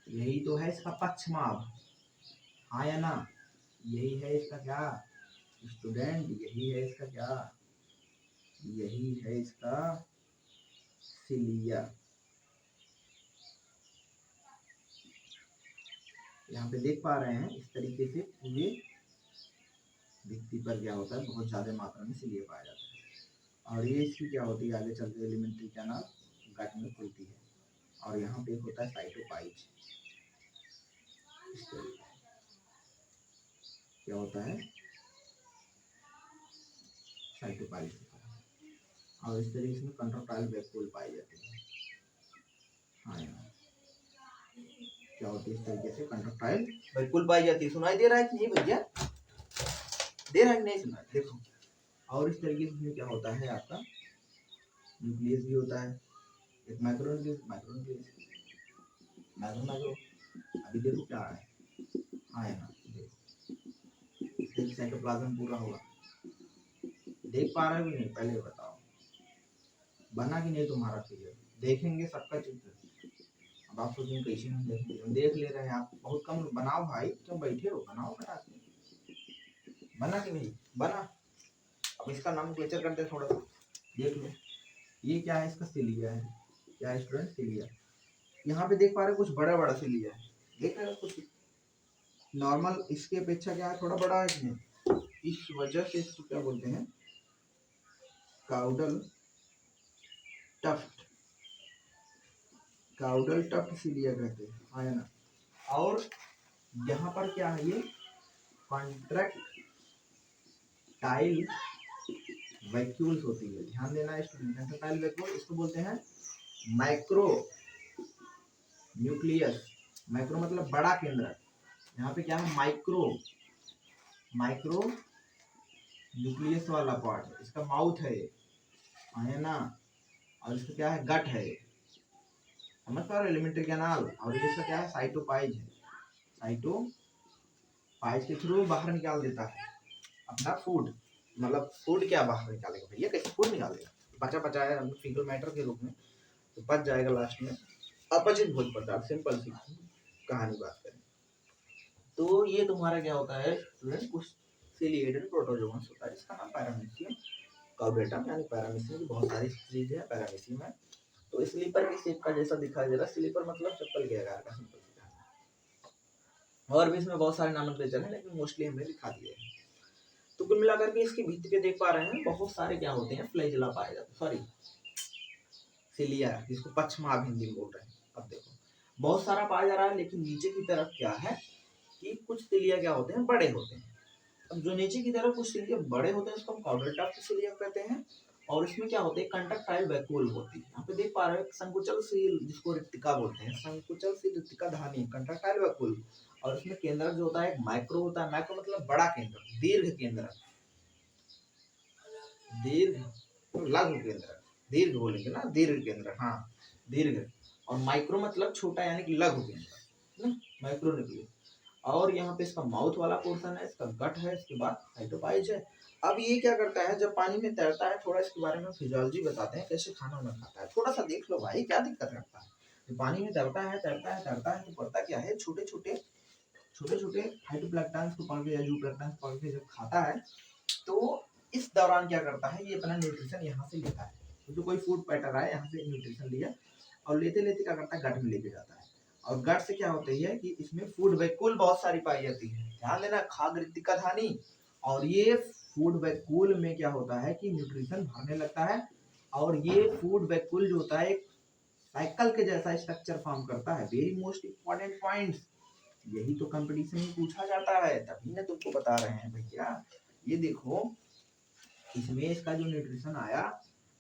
यही तो है इसका पक्षमाप, हाँ या ना? यही है इसका क्या स्टूडेंट, यही है इसका क्या, यही है इसका सिलिया। यहाँ पे देख पा रहे हैं इस तरीके से पूरे भित्ति पर क्या होता है, बहुत ज्यादा मात्रा में सिलिया पाया जाता है। और ये इसकी क्या होती है, आगे चलते एलिमेंट्री कैनाल गट में खुलती है, और यहाँ पे होता है साइटोपाइज, क्या होता है, साइटोपाइज, और इस तरीके से कंट्रोटाइल वैक्यूल पाई जाती है, हाँ यार, क्या होती है इस तरीके से कंट्रोटाइल वैक्यूल पाई जाती है। सुनाई दे रहा है कि नहीं भैया, दे रहा है कि नहीं सुनाई? देखो, और इस तरीके से क्या होता है, आपका न्यूक्लियस भी होता है, एक micro nucleus, micro nucleus, micro micro. अभी देखो क्या है, हाँ यार देखो, साइटोप्लाज्म पूरा होगा, देख पा रहे हो कि नहीं? पहले बताओ, बना कि नहीं तुम्हारा फिगर? देखेंगे सबका चित्र। अब आप सोचेंगे कैसे हम देखेंगे, हम देख ले रहे हैं, आप बहुत कम बनाओ भाई, क्यों बैठे हो, बनाओ फटाक से। बना कि नहीं बना? अब इसका नाम क्लेचर करते हैं थोड़ा सा, देख लो, ये क्या है, इसका सिलिया है, क्या है स्टूडेंट, सिलिया। यहाँ पे देख पा रहे हो कुछ बड़ा बड़ा सिलिया है, देख रहे हो कुछ नॉर्मल इसके अपेक्षा क्या है, थोड़ा बड़ा है कि नहीं? इस वजह से इसको क्या बोलते हैं, caudal tuft, caudal tuft cilia कहते हैं, हाँ या ना? और यहाँ पर क्या है, ये कॉन्ट्रैक्टाइल वैक्यूल्स होती है, ध्यान देना स्टूडेंट। कॉन्ट्रैक्टाइल वैक्यूल इसको बोलते हैं माइक्रो न्यूक्लियस, माइक्रो मतलब बड़ा केंद्र, यहाँ पे क्या है, माइक्रो, माइक्रो न्यूक्लियस वाला पार्ट, इसका माउथ है ये ना, और इसका क्या है, गट है, समझ पा रहे हो, एलिमेंट्री कैनाल। और ये इसका क्या है, साइटोपाइज है। साइटोपाइज के थ्रू बाहर निकाल देता है अपना फूड। मतलब फूड क्या बाहर निकालेगा भैया, कैसे फूड निकालेगा, बचा बचाया फीकल मैटर के रूप में तो बच जाएगा लास्ट में अपचित भोज्य पदार्थ। सिंपल सी कहानी बात करें तो ये तुम्हारा क्या होता है स्टूडेंट, कुछ सिलिएटेड प्रोटोजोन्स होता है, जिसका नाम पैरामीशियम कार्बोरेटम यानी पैरामीशियम की बहुत सारी चीजें हैं पैरामीशियम है। तो स्लीपर की शेप का जैसा दिखाई दे रहा है, स्लीपर मतलब चप्पल के आकार का, सिंपल सी कहानी। और भी इसमें बहुत सारे नॉमेनक्लेचर हैं लेकिन मोस्टली हमने दिखा दिए हैं। तो कुल मिलाकर के इसकी भित्ति पे देख पा रहे हैं बहुत सारे क्या होते हैं, फ्लैजिला पाए जाते हैं, सॉरी सिलिया, जिसको पश्चमाभिंदी बोल रहे हैं। अब देखो बहुत सारा पाया जा रहा है, लेकिन नीचे की तरफ क्या है कि कुछ सिलिया क्या होते हैं, बड़े होते हैं। अब जो नीचे की तरफ कुछ सिलिया बड़े होते हैं उसको हम कॉर्डेटा सिलिया कहते हैं। और इसमें क्या होते हैं, कंडक्टाइल वैक्यूल होती है। यहाँ पे देख पा रहे हैं संकुचल सील, जिसको रिक्तिका बोलते हैं, संकुचल सील रिक्तिका धानी, कंडक्टाइल वैक्यूल। और इसमें केंद्रक जो होता है एक माइक्रो होता है, माइक्रो मतलब बड़ा केंद्रक, दीर्घ केंद्रक, दीर्घ लघु केंद्रक, दीर्घ बोलेंगे ना, दीर्घ केंद्रक, हाँ दीर्घ। और माइक्रो मतलब छोटा यानी कि लघु केंद्रक ना, माइक्रो न्यूक्लियस। और यहाँ पे इसका माउथ वाला पोर्शन है, इसका गट है, इसके बाद साइटोपाइज है। अब ये क्या करता है जब पानी में तैरता है, थोड़ा इसके बारे में फिजियोलॉजी बताते हैं, कैसे खाना वाना खाता है, थोड़ा सा देख लो भाई, क्या दिक्कत करता है। तो पानी में तैरता है तो करता क्या है, छोटे छोटे फाइटोप्लैंक्टन्स को पकड़ के या जूप्लैंक्टन्स को पकड़ के जब खाता है, तो इस दौरान क्या करता है, ये अपना न्यूट्रिशन यहाँ से लेता है। तो जो कोई फूड पैटर्न है यहाँ से न्यूट्रिशन लिया और लेते लेते क्या करता है, गट में लेके जाता है। और गट से क्या होता है कि इसमें फूड वैक्यूल बहुत सारी पाई जाती है, ध्यान देना, खाद्य धानी। और ये फूड वैक्यूल में क्या होता है कि न्यूट्रिशन भरने लगता है। और ये फूड वैक्यूल जो होता है एक साइकिल के जैसा स्ट्रक्चर फॉर्म करता है। वेरी मोस्ट इंपॉर्टेंट पॉइंट्स, यही तो कंपटीशन में पूछा जाता है, तभी ना तुमको बता रहे हैं भैया। ये देखो इसमें इसका जो न्यूट्रिशन आया,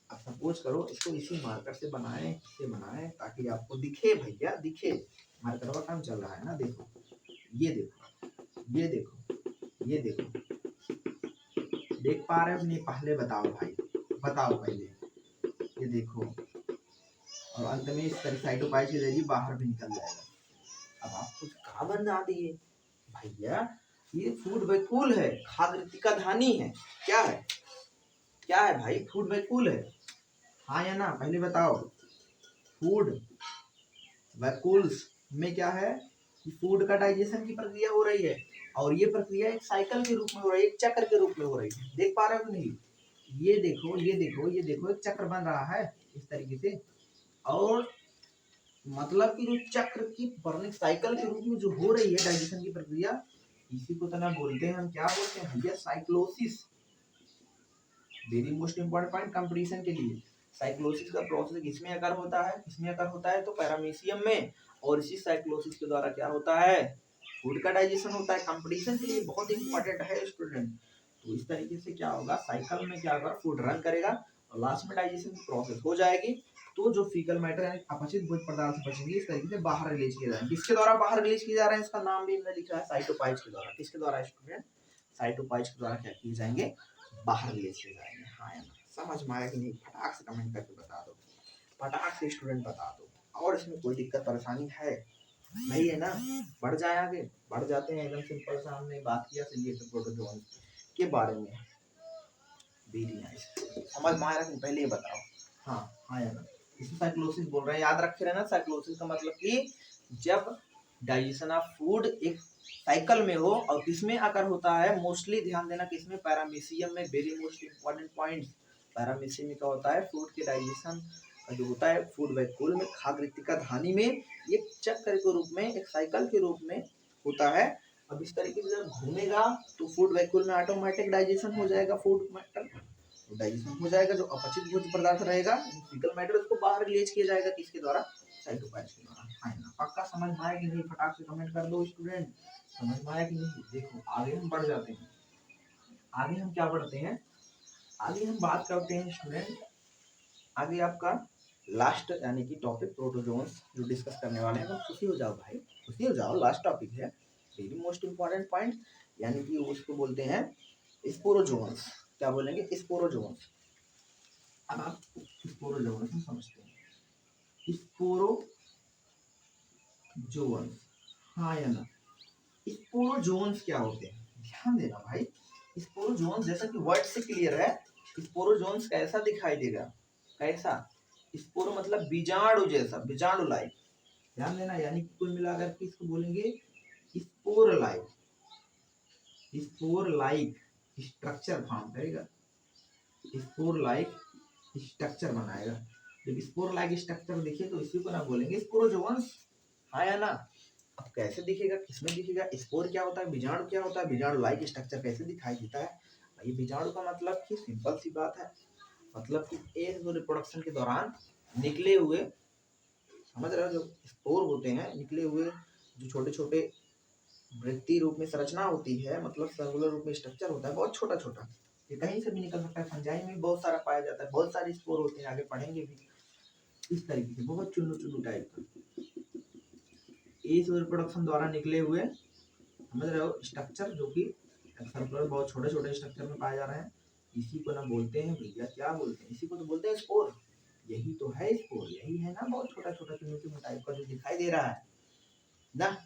अब सपोज करो इसको इसी मार्कर से बनाएं, इससे बनाएं ताकि आपको दिखे भैया, दिखे। मार्कर का काम चल रहा है ना, देखो ये देखो ये देखो ये देखो, देख पा रहे हो नहीं, पहले बताओ भाई, बताओ पहले, ये देखो। और अंत में इस तरह साइटोपाइज की जरिए बाहर भी निकल जाएगा। अब आप कुछ कहा बना दिए भैया, ये फूड वैक्यूल है, खाद्य धानी है, क्या है, क्या है भाई, फूड वैक्यूल है, हाँ या ना, पहले बताओ। फूड वैक्यूल्स में क्या है कि फूड का डाइजेशन की प्रक्रिया हो रही है, और ये प्रक्रिया एक साइकिल के रूप में हो रही है, एक चक्र के रूप में हो रही है। देख पा रहे हो नहीं, ये देखो ये देखो ये देखो, एक चक्र बन रहा है इस तरीके से। और मतलब कि जो चक्र की बर्निंग साइकिल के रूप में जो हो रही है डाइजेशन की प्रक्रिया, इसी को तो ना बोलते हैं, हम क्या बोलते हैं भैया, cyclosis. Very most important point competition के लिए, साइक्लोसिस का प्रोसेस किसमें अकर होता है, किसमें अकर होता है, तो पैरामीशियम में। और इसी साइक्लोसिस के द्वारा क्या होता है, फूड का डाइजेशन होता है। कंपटीशन के लिए बहुत इंपॉर्टेंट है स्टूडेंट। तो इस तरीके से क्या होगा, साइकिल में क्या होगा, फूड रन करेगा और लास्ट में डाइजेशन की प्रोसेस हो जाएगी। तो जो फीकल मैटर है, अपचित भोज्य पदार्थ बचेंगे, इस तरीके से बाहर रिलीज किए जाएंगे। किसके द्वारा बाहर रिलीज किए जा रहे हैं, इसका नाम भी हमने लिखा है, साइटोपाइज के द्वारा। किसके द्वारा स्टूडेंट, साइटोपाइज के द्वारा क्या किए जाएंगे, बाहर रिलीज किए जाएंगे। हाँ या ना, समझ में आया कि नहीं, फटाक से कमेंट करके बता दो, फटाक से स्टूडेंट बता दो। और इसमें कोई दिक्कत परेशानी है नहीं है ना, बढ़ जाए आगे, बढ़ जाते हैं। एकदम सिंपल सा हमने बात किया सिलिएटेड प्रोटोजोन के बारे में, वेरी नाइस, समझ में आया कि पहले ये बताओ, हाँ हाँ या ना। इसमें साइक्लोसिस बोल रहे हैं, याद रखे रहना, साइक्लोसिस का मतलब कि जब डाइजेशन ऑफ फूड एक साइकिल में हो, और किसमें आकर होता है, मोस्टली ध्यान देना किसमें, पैरामीशियम में। Very most important point, paramecium में क्या होता है, फूड के डाइजेशन जो होता है फूड वैक्यूल में, खाद्य धानी में, ये चक्र के रूप में, एक साइकिल के रूप में होता है। अब इस तरीके से जब घूमेगा तो फूड वैक्यूल में ऑटोमेटिक डाइजेशन हो जाएगा, फूड मैटर डाइजेशन हो जाएगा। जो अपचित भोज्य पदार्थ रहेगा, फीकल मैटर, उसको बाहर रिलीज किया जाएगा, किसके द्वारा, साइटोपाइज के द्वारा। हाँ ना, पक्का समझ में आया कि नहीं, फटाक से कमेंट कर दो स्टूडेंट, समझ में आया कि नहीं। देखो आगे हम बढ़ जाते हैं, आगे हम क्या बढ़ते हैं, आगे हम बात करते हैं स्टूडेंट, आगे आपका लास्ट यानी कि टॉपिक प्रोटोजोन्स जो डिस्कस करने वाले हैं। तो खुशी हो जाओ भाई, खुशी हो जाओ, लास्ट टॉपिक है, वेरी मोस्ट इंपॉर्टेंट पॉइंट। यानी कि उसको बोलते हैं स्पोरोजोन्स। क्या बोलेंगे? स्पोरोजोन्स। अब आप स्पोरोजोन्स में समझते हैं, स्पोरोजोन्स, हाँ या ना? स्पोरोजोन्स क्या होते हैं? ध्यान देना भाई, स्पोरोजोन्स जैसा कि वर्ड से क्लियर है, स्पोरोजोन्स कैसा दिखाई देगा? कैसा? स्पोरो मतलब बीजाणु जैसा, बीजाणु लाइक। ध्यान देना, यानी कि कुल मिलाकर के इसको बोलेंगे spore like. Spore like structure form करेगा, स्पोर लाइक स्ट्रक्चर बनाएगा। जब स्पोर लाइक स्ट्रक्चर दिखे तो इसी को ना बोलेंगे स्पोरोजोन्स, हाँ या ना? अब कैसे दिखेगा, किसमें दिखेगा? स्पोर क्या होता है, बीजाणु क्या होता है, बीजाणु लाइक स्ट्रक्चर कैसे दिखाई देता है? ये बीजाणु का मतलब कि सिंपल सी बात है, मतलब कि एक जो रिप्रोडक्शन के दौरान निकले हुए, समझ रहे हो, जो स्पोर होते हैं निकले हुए, जो छोटे छोटे वृत्तीय रूप में संरचना होती है, मतलब सर्कुलर रूप में स्ट्रक्चर होता है, बहुत छोटा छोटा, ये कहीं से भी निकल सकता है। फंजाई में बहुत सारा पाया जाता है, बहुत सारे स्पोर होते हैं, आगे पढ़ेंगे भी। इस तरीके से बहुत चुन्नू चुन्नू टाइप का इस रिप्रोडक्शन द्वारा निकले हुए, समझ रहे हो, स्ट्रक्चर जो कि सर्कुलर बहुत छोटे छोटे स्ट्रक्चर में पाए जा रहे हैं, इसी को ना बोलते हैं भैया, क्या बोलते हैं? इसी को तो बोलते हैं स्पोर। यही तो है स्पोर, यही है ना, बहुत छोटा छोटा चुन्नू चुन्नू टाइप का जो दिखाई दे रहा है ना,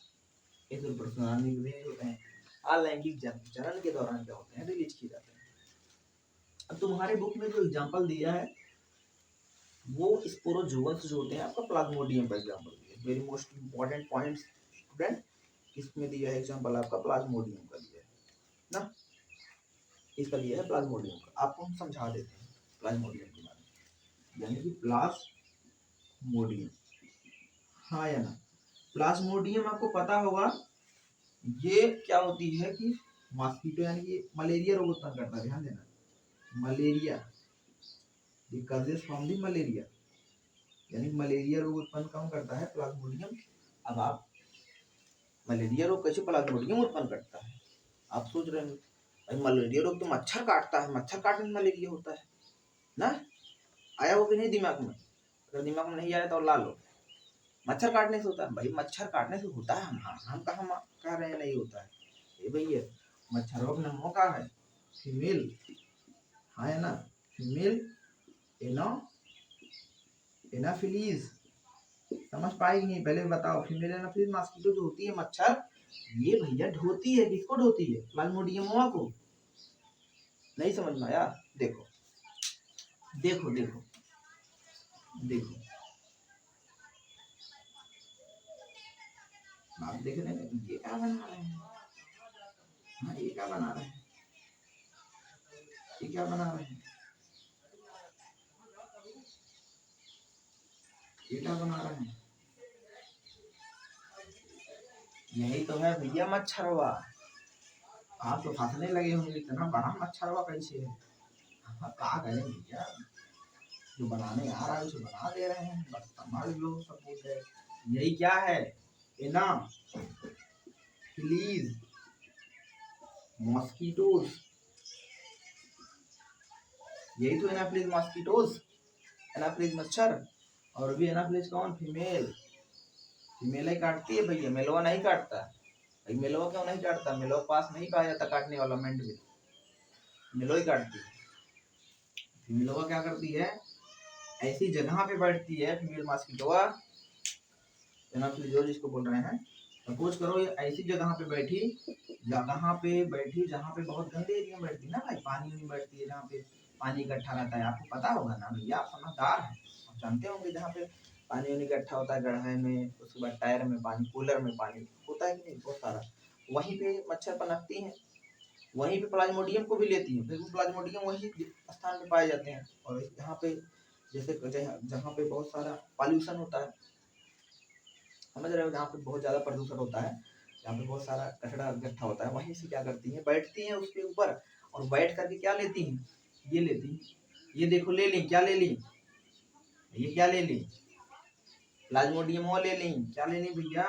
इस रिप्रोडक्शन रिलीज होते हैं। अलैंगिक जनन के दौरान क्या होते हैं? रिलीज किए जाते हैं। अब तुम्हारे बुक में जो एग्जांपल दिया है वो स्पोरोजोन्स जो होते हैं, आपका प्लाज्मोडियम का एग्जांपल दिया है। Very most important point student, इसमें दिया है एग्जांपल आपका प्लाज्मोडियम का दिया है ना, इसका दिया है प्लाज्मोडियम का। आपको हम समझा देते हैं प्लाज्मोडियम के बारे में, यानी कि प्लाज्मोडियम, हाँ या ना? प्लाज्मोडियम आपको पता होगा, ये क्या होती है कि मॉस्किटो यानी कि मलेरिया रोग उत्पन्न करता है। ध्यान देना, मलेरिया, ये कजेस फ्रॉम दी मलेरिया, यानी मलेरिया रोग उत्पन्न कौन करता है? प्लाज्मोडियम। अब आप, मलेरिया रोग कैसे प्लाज्मोडियम उत्पन्न करता है? आप सोच रहे हैं भाई मलेरिया रोग तो मच्छर काटता है, मच्छर काटने में मलेरिया होता है ना? आया हो कि नहीं दिमाग में? अगर दिमाग में नहीं आया तो ला लो, मच्छर काटने से होता है भाई, मच्छर काटने से होता है। हम कहाँ कह रहे हैं नहीं होता है? ये भैया मच्छरों का नाम का है फीमेल, हाँ है ना, फीमेल एनाफिलीज। समझ पाएगी नहीं? पहले बताओ, फीमेल एनाफिलीज मॉस्किटो जो होती है मच्छर, ये भैया ढोती है, किसको ढोती है? प्लाज्मोडियम को। नहीं समझ में आया? देखो देखो देखो देखो, आप देख रहे हैं ये क्या बना रहे हैं? हाँ, ये क्या बना रहे हैं? ये क्या बना रहे हैं? ये क्या बना रहे हैं? यही तो है भैया मच्छरवा। आप तो फंसने लगे होंगे, इतना बड़ा मच्छरवा कैसे है? हाँ, क्या करें भैया, जो बनाने आ रहा है उसे बना दे रहे हैं, बस समझ लो, सब कुछ है। यही क्या है? एना प्लीज मॉस्किटोज, यही तो एनाफ्लिज मॉस्किटोज, एनाफ्लिज मच्छर। और भी एनाफ्लिज कौन? फीमेल। फीमेल ही काटती है भैया, मेलवा नहीं काटता भाई। मेलवा क्यों नहीं काटता? मेलवा पास नहीं पाया जाता काटने वाला मेंढ में, मेलवा ही काटती है। फीमेलवा क्या करती है? ऐसी जगह पे बैठती है फीमेल मॉस्किटोवा, एनाफ्लिज जिसको बोल रहे हैं। सपोज करो ये ऐसी जगह पे बैठी, जहाँ पे बहुत गंदे एरिया में बैठती है ना भाई, पानी में बैठती है, जहाँ पे पानी इकट्ठा रहता है। आपको पता होगा ना भैया, आप समझदार हैं, आप जानते होंगे जहाँ पे पानी उनी इकट्ठा होता है, गड्ढे में, उसके बाद टायर में पानी, कूलर में पानी होता है कि नहीं, बहुत सारा, वहीं पे मच्छर पनपती हैं, वहीं पे प्लाज्मोडियम को भी लेती है, फिर प्लाज्मोडियम वही स्थान पे पाए जाते हैं। और यहाँ पे जैसे जहाँ पे बहुत सारा पॉल्यूशन होता है, समझ रहे हो, जहाँ पे बहुत ज्यादा प्रदूषण होता है, जहाँ पे बहुत सारा कचरा इकट्ठा होता है, वहीं से क्या करती हैं? बैठती हैं उसके ऊपर, और बैठ करके क्या लेती हैं? ये लेती हैं, ये देखो ले ली, क्या ले ली? ये क्या ले ली? प्लाज्मोडियम वो ले ली। क्या ले ली भैया?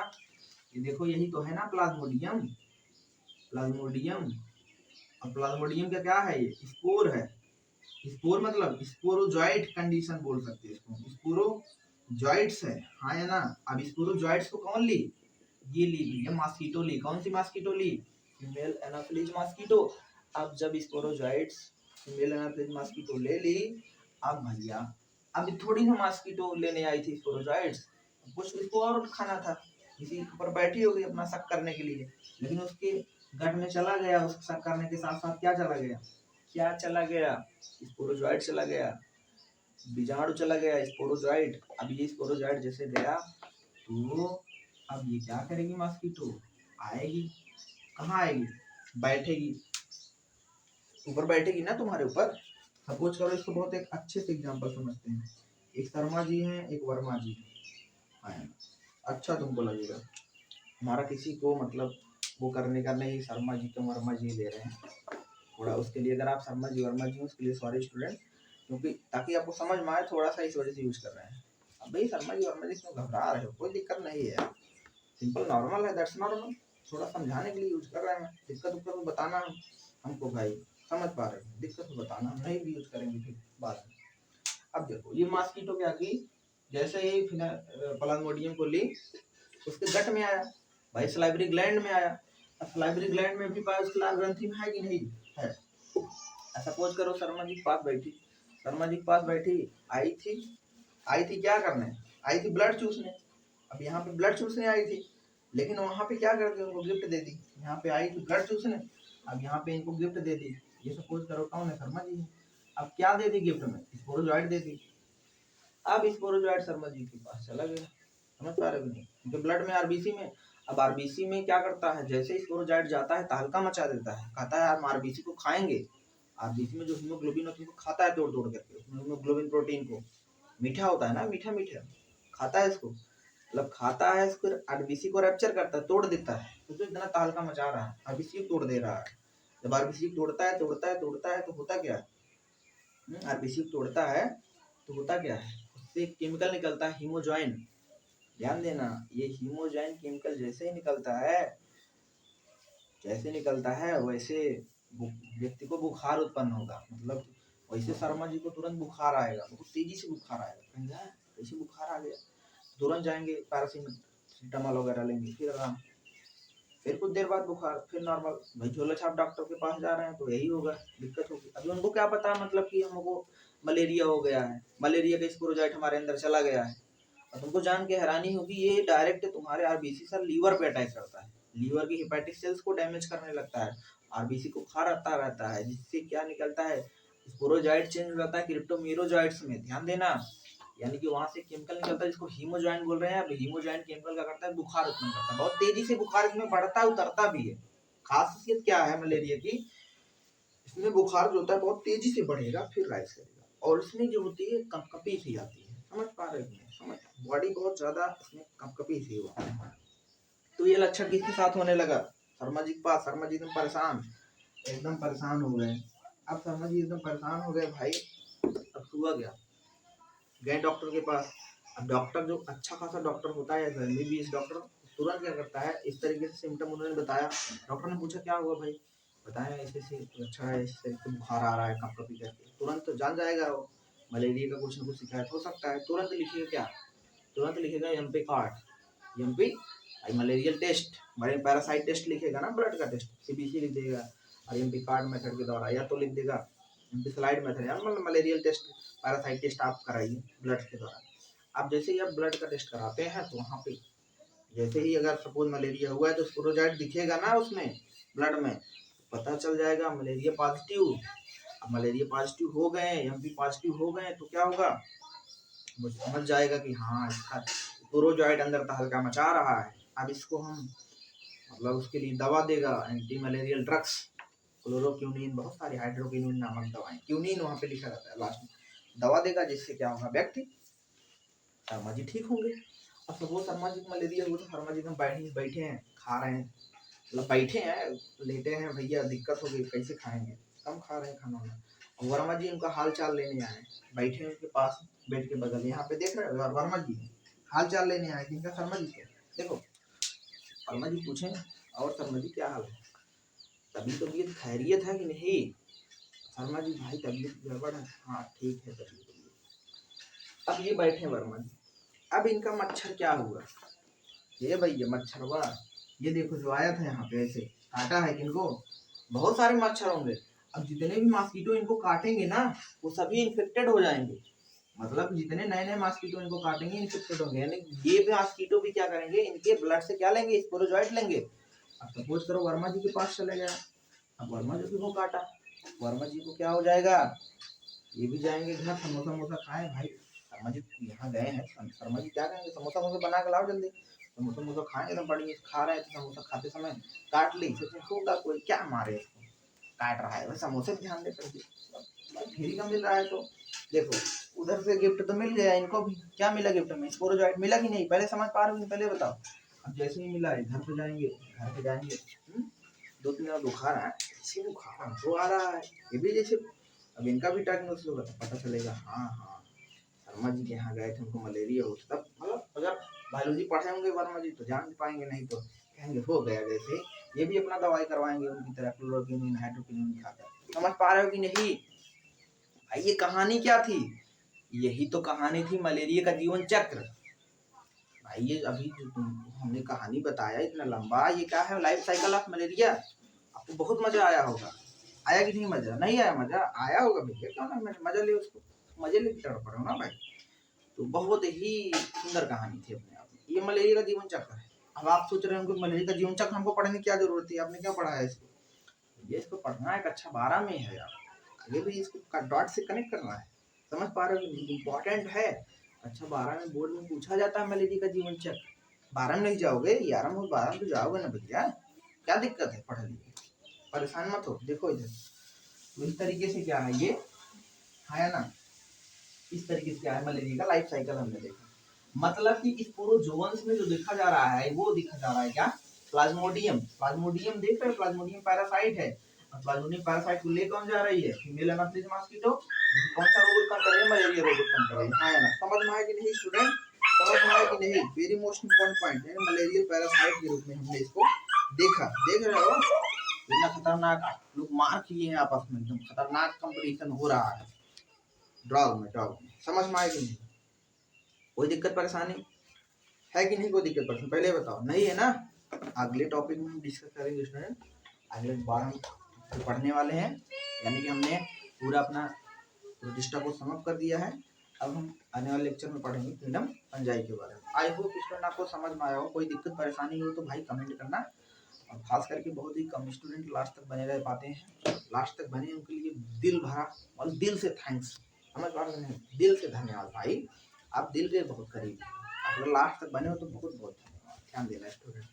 ये देखो, यही तो है ना प्लाज्मोडियम, प्लाज्मोडियम। और प्लाज्मोडियम का क्या है? ये स्पोर है। स्पोर मतलब स्पोरोजॉइट कंडीशन बोल सकते हैं इसको, स्पोरोजॉइट्स है, हाँ या ना? अब स्पोरोजॉइट्स को कौन ली? ये ली भैया, मॉस्किटो ली। कौन सी मॉस्किटो ली? Female Anopheles mosquito. अब जब स्पोरोजॉइट्स फीमेल एनाफिलीज मॉस्किटो ले ली, अब भैया अब थोड़ी ना मॉस्किटो लेने आई थी स्पोरोजॉइट्स, कुछ इसको और खाना था, किसी के ऊपर बैठी होगी अपना शक करने के लिए, लेकिन उसके गट में चला गया, उसके शक करने के साथ साथ क्या चला गया, क्या चला गया, स्पोरोजॉइट चला गया, बीजाणु चला गया, स्पोरोजॉइट। अब ये स्पोरोजॉइट जैसे गया तो अब ये क्या करेगी मॉस्किटो, आएगी, कहाँ आएगी, बैठेगी, ऊपर बैठेगी ना तुम्हारे ऊपर। सपोज करो, इसको बहुत एक अच्छे से एग्जांपल समझते हैं, एक शर्मा जी हैं, एक वर्मा जी हैं, अच्छा तुमको लगेगा, हमारा किसी को मतलब वो करने का नहीं, शर्मा जी तो वर्मा जी ले रहे हैं थोड़ा, उसके लिए अगर आप शर्मा जी वर्मा जी हो उसके लिए सॉरी स्टूडेंट, क्योंकि ताकि आपको समझ में आए थोड़ा सा, इस वजह से यूज कर रहे हैं। अब भाई शर्मा जी वर्मा जी क्यों घबरा रहे हो, कोई दिक्कत नहीं है, सिंपल नॉर्मल है, दैट्स नॉर्मल, थोड़ा समझाने के लिए यूज कर रहे हैं, दिक्कत उक्कत तो बताना हमको भाई, समझ पा रहे हैं, दिक्कत तो बताना, हम नहीं भी यूज करेंगे फिर बाद में। अब देखो ये मॉस्किटो क्या की, जैसे ही प्लाज्मोडियम को ली, उसके गट में आया भाई, सलाइवरी ग्लैंड में आया, अब सलाइवरी ग्लैंड में भी पास लाल ग्रंथि में है कि नहीं है। सपोज करो शर्मा जी के पास बैठी, शर्मा जी के पास बैठी, आई थी क्या करने, आई थी ब्लड चूसने, अब यहाँ पे ब्लड चूसने आई थी, लेकिन वहाँ पे क्या कर दी, उनको गिफ्ट दे दी, यहाँ पे आई थी ब्लड चूसने, अब यहाँ पे इनको गिफ्ट दे दी, ये सपोज करो कौन है, शर्मा जी है, अब क्या दे दी गिफ्ट में, स्पोरोजॉइट दे दी, अब स्पोरोजॉइट शर्मा जी के पास चला गया, समझ पा रहे हो नहीं, क्योंकि ब्लड में आरबीसी में, अब आरबीसी में क्या करता है, जैसे स्पोरोजॉइट जाता है तहलका मचा देता है, कहता है हम आरबीसी को खाएंगे, आरबीसी में जो हीमोग्लोबिन होता है उसको खाता है तोड़ तोड़ करके, उसमें हीमोग्लोबिन प्रोटीन को, मीठा होता है ना, मीठा मीठा खाता है इसको, मतलब खाता है इसको, आरबीसी को रैप्चर करता है, तोड़ देता है, तो इतना तहलका मचा रहा है, आरबीसी को तोड़ दे रहा है, जब आरबीसी तोड़ता है तो होता क्या है, आरबीसी तोड़ता है तो होता क्या है, उससे केमिकल निकलता है हीमोजॉइन, ध्यान देना, ये हीमोजॉइन केमिकल जैसे ही निकलता है, जैसे निकलता है वैसे व्यक्ति को बुखार उत्पन्न होगा, मतलब वैसे शर्मा जी को तुरंत बुखार आएगा, बहुत तेजी से बुखार आएगा, कैसे बुखार आ गया, तुरंत जाएंगे पैरासीटामोल वगैरह लेंगे, फिर आराम, फिर कुछ देर बाद बुखार, फिर नॉर्मल, भाई झोला छाप डॉक्टर के पास जा रहे हैं तो यही होगा, दिक्कत होगी। अभी उनको क्या पता मतलब कि हमको मलेरिया हो गया है, मलेरिया का स्पोरोजाइट हमारे अंदर चला गया है, और तुमको जान के हैरानी होगी ये डायरेक्ट तुम्हारे आरबीसी से लीवर पे अटैक करता है, लीवर की हेपेटिक सेल्स को डैमेज करने लगता है, आरबीसी को खा रहता है, जिससे क्या निकलता है, स्पोरोजाइट चेंज हो जाता है क्रिप्टोमेरोजाइट्स में, ध्यान देना, यानी कि वहां से केमिकल निकलता है जिसको हीमोजॉइन बोल रहे हैं। अब हीमोजॉइन केमिकल क्या करता है, बुखार उत्पन्न करता है, बहुत तेजी से बुखार इसमें बढ़ता उतरता भी है, खासियत क्या है मलेरिया की, इसमें बुखार जो होता है बहुत तेजी से बढ़ेगा फिर राइज करेगा, और इसमें जो होती है कंपकपी सी आती है, समझ पा रहे हैं, समझ, बॉडी बहुत ज्यादा इसमें कंपकपी सी होती है। तो ये लक्षण किसके साथ होने लगा, शर्मा जी के पास, शर्मा जी एकदम परेशान, एकदम परेशान हो गए, अब शर्मा जी एकदम परेशान हो गए भाई, अब हुआ गया, गए डॉक्टर के पास, अब डॉक्टर जो अच्छा खासा डॉक्टर होता है एमबीबीएस डॉक्टर, तुरंत क्या करता है, इस तरीके से सिम्टम उन्होंने बताया, डॉक्टर ने पूछा क्या हुआ भाई, बताया ऐसे ऐसे, अच्छा है इस तरीके से बुखार आ रहा है कभी करके, तुरंत तो जान जाएगा वो मलेरिया का कुछ ना कुछ शिकायत हो सकता है, तुरंत लिखिएगा क्या, तुरंत लिखेगा MP card, MP malarial test, हमारे पैरासाइट टेस्ट लिखेगा ना, ब्लड का टेस्ट सीबीसी लिख देगा, और एमपी कार्ड मेथड के द्वारा, या तो लिख देगा एमपी स्लाइड मेथड, या मतलब मलेरियल टेस्ट पैरासाइट टेस्ट आप कराइए ब्लड के द्वारा। आप जैसे ही आप ब्लड का टेस्ट कराते हैं तो वहाँ पे जैसे ही अगर सपोज मलेरिया हुआ है तो स्पोरोजाइट दिखेगा ना उसमें ब्लड में, पता चल जाएगा मलेरिया पॉजिटिव। अब मलेरिया पॉजिटिव हो गए, एमपी पॉजिटिव हो गए तो क्या होगा, वो समझ जाएगा कि हाँ इसका स्पोरोजाइट अंदर तहलका मचा रहा है, अब इसको हम मतलब उसके लिए दवा देगा, एंटी मलेरियल ड्रग्स, क्लोरोक्यूनिन, बहुत सारी हाइड्रोक्यूनिन नामक दवाएं, क्यूनिन वहाँ पे लिखा रहता है लास्ट में, दवा देगा जिससे क्या होगा, व्यक्ति शर्मा जी ठीक होंगे। अब सपोज शर्मा जी को मलेरिया हुआ तो शर्मा जी एकदम बैठे हैं, खा रहे हैं, मतलब बैठे हैं लेटे हैं, भैया दिक्कत हो गई कैसे खाएंगे, कम खा रहे हैं खाना वाना, और वर्मा जी उनका हाल चाल लेने आए, बैठे उनके पास बेड के बगल, यहाँ पे देख रहे हो वर्मा जी हाल चाल लेने आए, जिनका शर्मा जी को देखो, वर्मा जी पूछे और शर्मा जी क्या हाल है, तबीयत खैरियत है कि नहीं, शर्मा जी भाई तबीयत गड़बड़ है, हाँ ठीक है तबीयत। अब ये बैठे वर्मा जी, अब इनका मच्छर क्या हुआ, ये भैया मच्छर हुआ, ये देखो जो आया था यहाँ पे ऐसे काटा है किनको? बहुत सारे मच्छर होंगे। अब जितने भी मॉस्किटो इनको काटेंगे ना, वो सभी इन्फेक्टेड हो जाएंगे। मतलब जितने नए नए मॉस्किटो इनको काटेंगे इन्फेक्टेड होंगे, यानी ये भी मॉस्किटो भी क्या करेंगे, इनके ब्लड से क्या लेंगे, स्पोरोजॉइट लेंगे। अब सपोज करो वर्मा जी के पास चले गया, अब वर्मा जी को काटा, वर्मा जी को क्या हो जाएगा, ये भी जाएंगे घर समोसा वमोसा खाए। भाई शर्मा जी यहाँ गए हैं, शर्मा जी क्या करेंगे, समोसा वमोसा बना के लाओ जल्दी, समोसा वमोसा खाएंगे। एकदम बढ़िया खा रहे थे, समोसा खाते समय काट ली, सोचे होगा कोई क्या मारे इसको, काट रहा है, समोसे पे ध्यान देते फ्री का मिल रहा है। तो देखो उधर से गिफ्ट तो मिल गया, इनको भी क्या मिला गिफ्ट में, स्पोरोजॉइट मिला कि नहीं, पहले समझ पा रहे हो, पहले बताओ। अब जैसे ही मिला है घर पे जाएंगे, घर पे जाएंगे 2-3 दिन बुखार है, इसी बुखार हमको आ रहा है, ये भी जैसे अब इनका भी डायग्नोसिस होगा तो पता चलेगा, हाँ हाँ शर्मा जी के यहाँ गए थे, उनको मलेरिया हो, तब मतलब अगर बायोलॉजी पढ़े होंगे वर्मा जी तो जान पाएंगे, नहीं तो कहेंगे हो गया जैसे। ये भी अपना दवाई करवाएंगे उनकी तरह, क्लोरोक्विनिन हाइड्रोक्विनिन खाकर। समझ पा रहे हो कि नहीं भाई, ये कहानी क्या थी, यही तो कहानी थी मलेरिया का जीवन चक्र। भाई ये अभी जो हमने कहानी बताया इतना लंबा, ये क्या है, लाइफ साइकिल ऑफ मलेरिया। आपको बहुत मजा आया होगा, आया कि नहीं मजा, नहीं आया, मजा आया होगा भैया, क्यों ना मैंने मजा ले उसको, मजे ले चढ़ पड़ो ना भाई। तो बहुत ही सुंदर कहानी थी अपने आप में, ये मलेरिया का जीवन चक्र है। अब आप सोच रहे होंगे मलेरिया का जीवन चक्र हमको पढ़ने की क्या जरूरत है, आपने क्या पढ़ा है इसको, ये इसको पढ़ना एक अच्छा 12 में है यार, आगे भी इसको डॉट से कनेक्ट करना है। समझ पा रहे हो, इम्पोर्टेंट है। अच्छा 12 में बोर्ड में पूछा जाता है मलेरिया का जीवन चक्र, 12 में नहीं जाओगे, 11 में 12 में तो जाओगे ना भैया, क्या दिक्कत है, पढ़ लीजिए, परेशान मत हो। देखो इधर तो इस तरीके से क्या है, ये है ना, इस तरीके से क्या है मलेरिया का लाइफ साइकिल हमने देखा। मतलब कि इस प्रोटोजोअन्स में जो देखा जा रहा है वो दिखा जा रहा है क्या, प्लाज्मोडियम। प्लाज्मोडियम देख रहे हो, प्लाज्मोडियम पैरासाइट है, और प्लाज्मोडियम पैरासाइट को ले कौन जा रही है, फीमेल एनाफिलिस मॉस्किटो। कौन सा रोग उत्पन्न कर रही है, मलेरिया रोग उत्पन्न कर रही है, हाँ ना, समझ में आया कि नहीं स्टूडेंट, समझ में आया कि नहीं, वेरी मोस्ट इंपॉर्टेंट पॉइंट है, मलेरिया पैरासाइट के रूप में हमने इसको देखा। देख रहे हो इतना खतरनाक, लोग मार किए हैं आपस में, एकदम खतरनाक कंपटीशन हो रहा है ड्रॉग में, समझ में आया कि नहीं, कोई दिक्कत परेशानी है कि नहीं, कोई दिक्कत परेशानी पहले बताओ, नहीं है ना। अगले टॉपिक में हम डिस्कस करेंगे स्टूडेंट, अगले बार हम पढ़ने वाले हैं, यानी कि हमने पूरा अपना प्रतिष्ठा को समाप्त कर दिया है। अब हम आने वाले लेक्चर में पढ़ेंगे किंगडम फंजाई के बारे में। आई होप स्टूडेंट आपको समझ में आया हो, कोई दिक्कत परेशानी हो तो भाई कमेंट करना, और खास करके बहुत ही कम स्टूडेंट लास्ट तक बने रह पाते हैं, लास्ट तक बने उनके लिए दिल भरा और दिल से थैंक्स, समझ पा रहे हैं, दिल से धन्यवाद भाई, आप दिल के बहुत करीब हैं, आप लोग लास्ट तक बने हो तो बहुत बहुत धन्यवाद, ध्यान देना स्टूडेंट।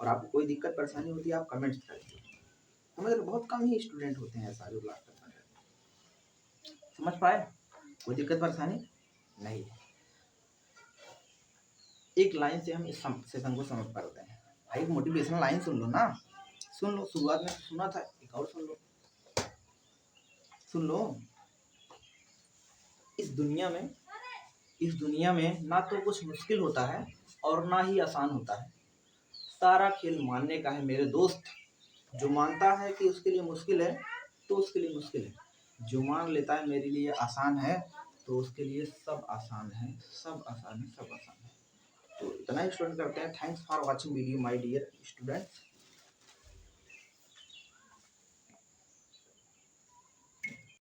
और आपको कोई दिक्कत परेशानी होती है आप कमेंट्स करिए, समझ रहे, बहुत कम ही स्टूडेंट होते हैं ऐसा जो लास्ट तक बने रहते हैं। समझ पाए, कोई दिक्कत परेशानी नहीं है। एक लाइन से हम इस सेशन को समाप्त करते हैं भाई, एक मोटिवेशनल लाइन सुन लो ना, सुन लो, शुरुआत में सुना था, एक और सुन लो, सुन लो। इस दुनिया में ना तो कुछ मुश्किल होता है और ना ही आसान होता है, सारा खेल मानने का है मेरे दोस्त, जो मानता है कि उसके लिए मुश्किल है तो उसके लिए मुश्किल है, जो मान लेता है मेरे लिए आसान है तो उसके लिए सब आसान है, सब आसान है, सब आसान है। तो इतना ही स्टूडेंट करते हैं, thanks for watching video my dear students.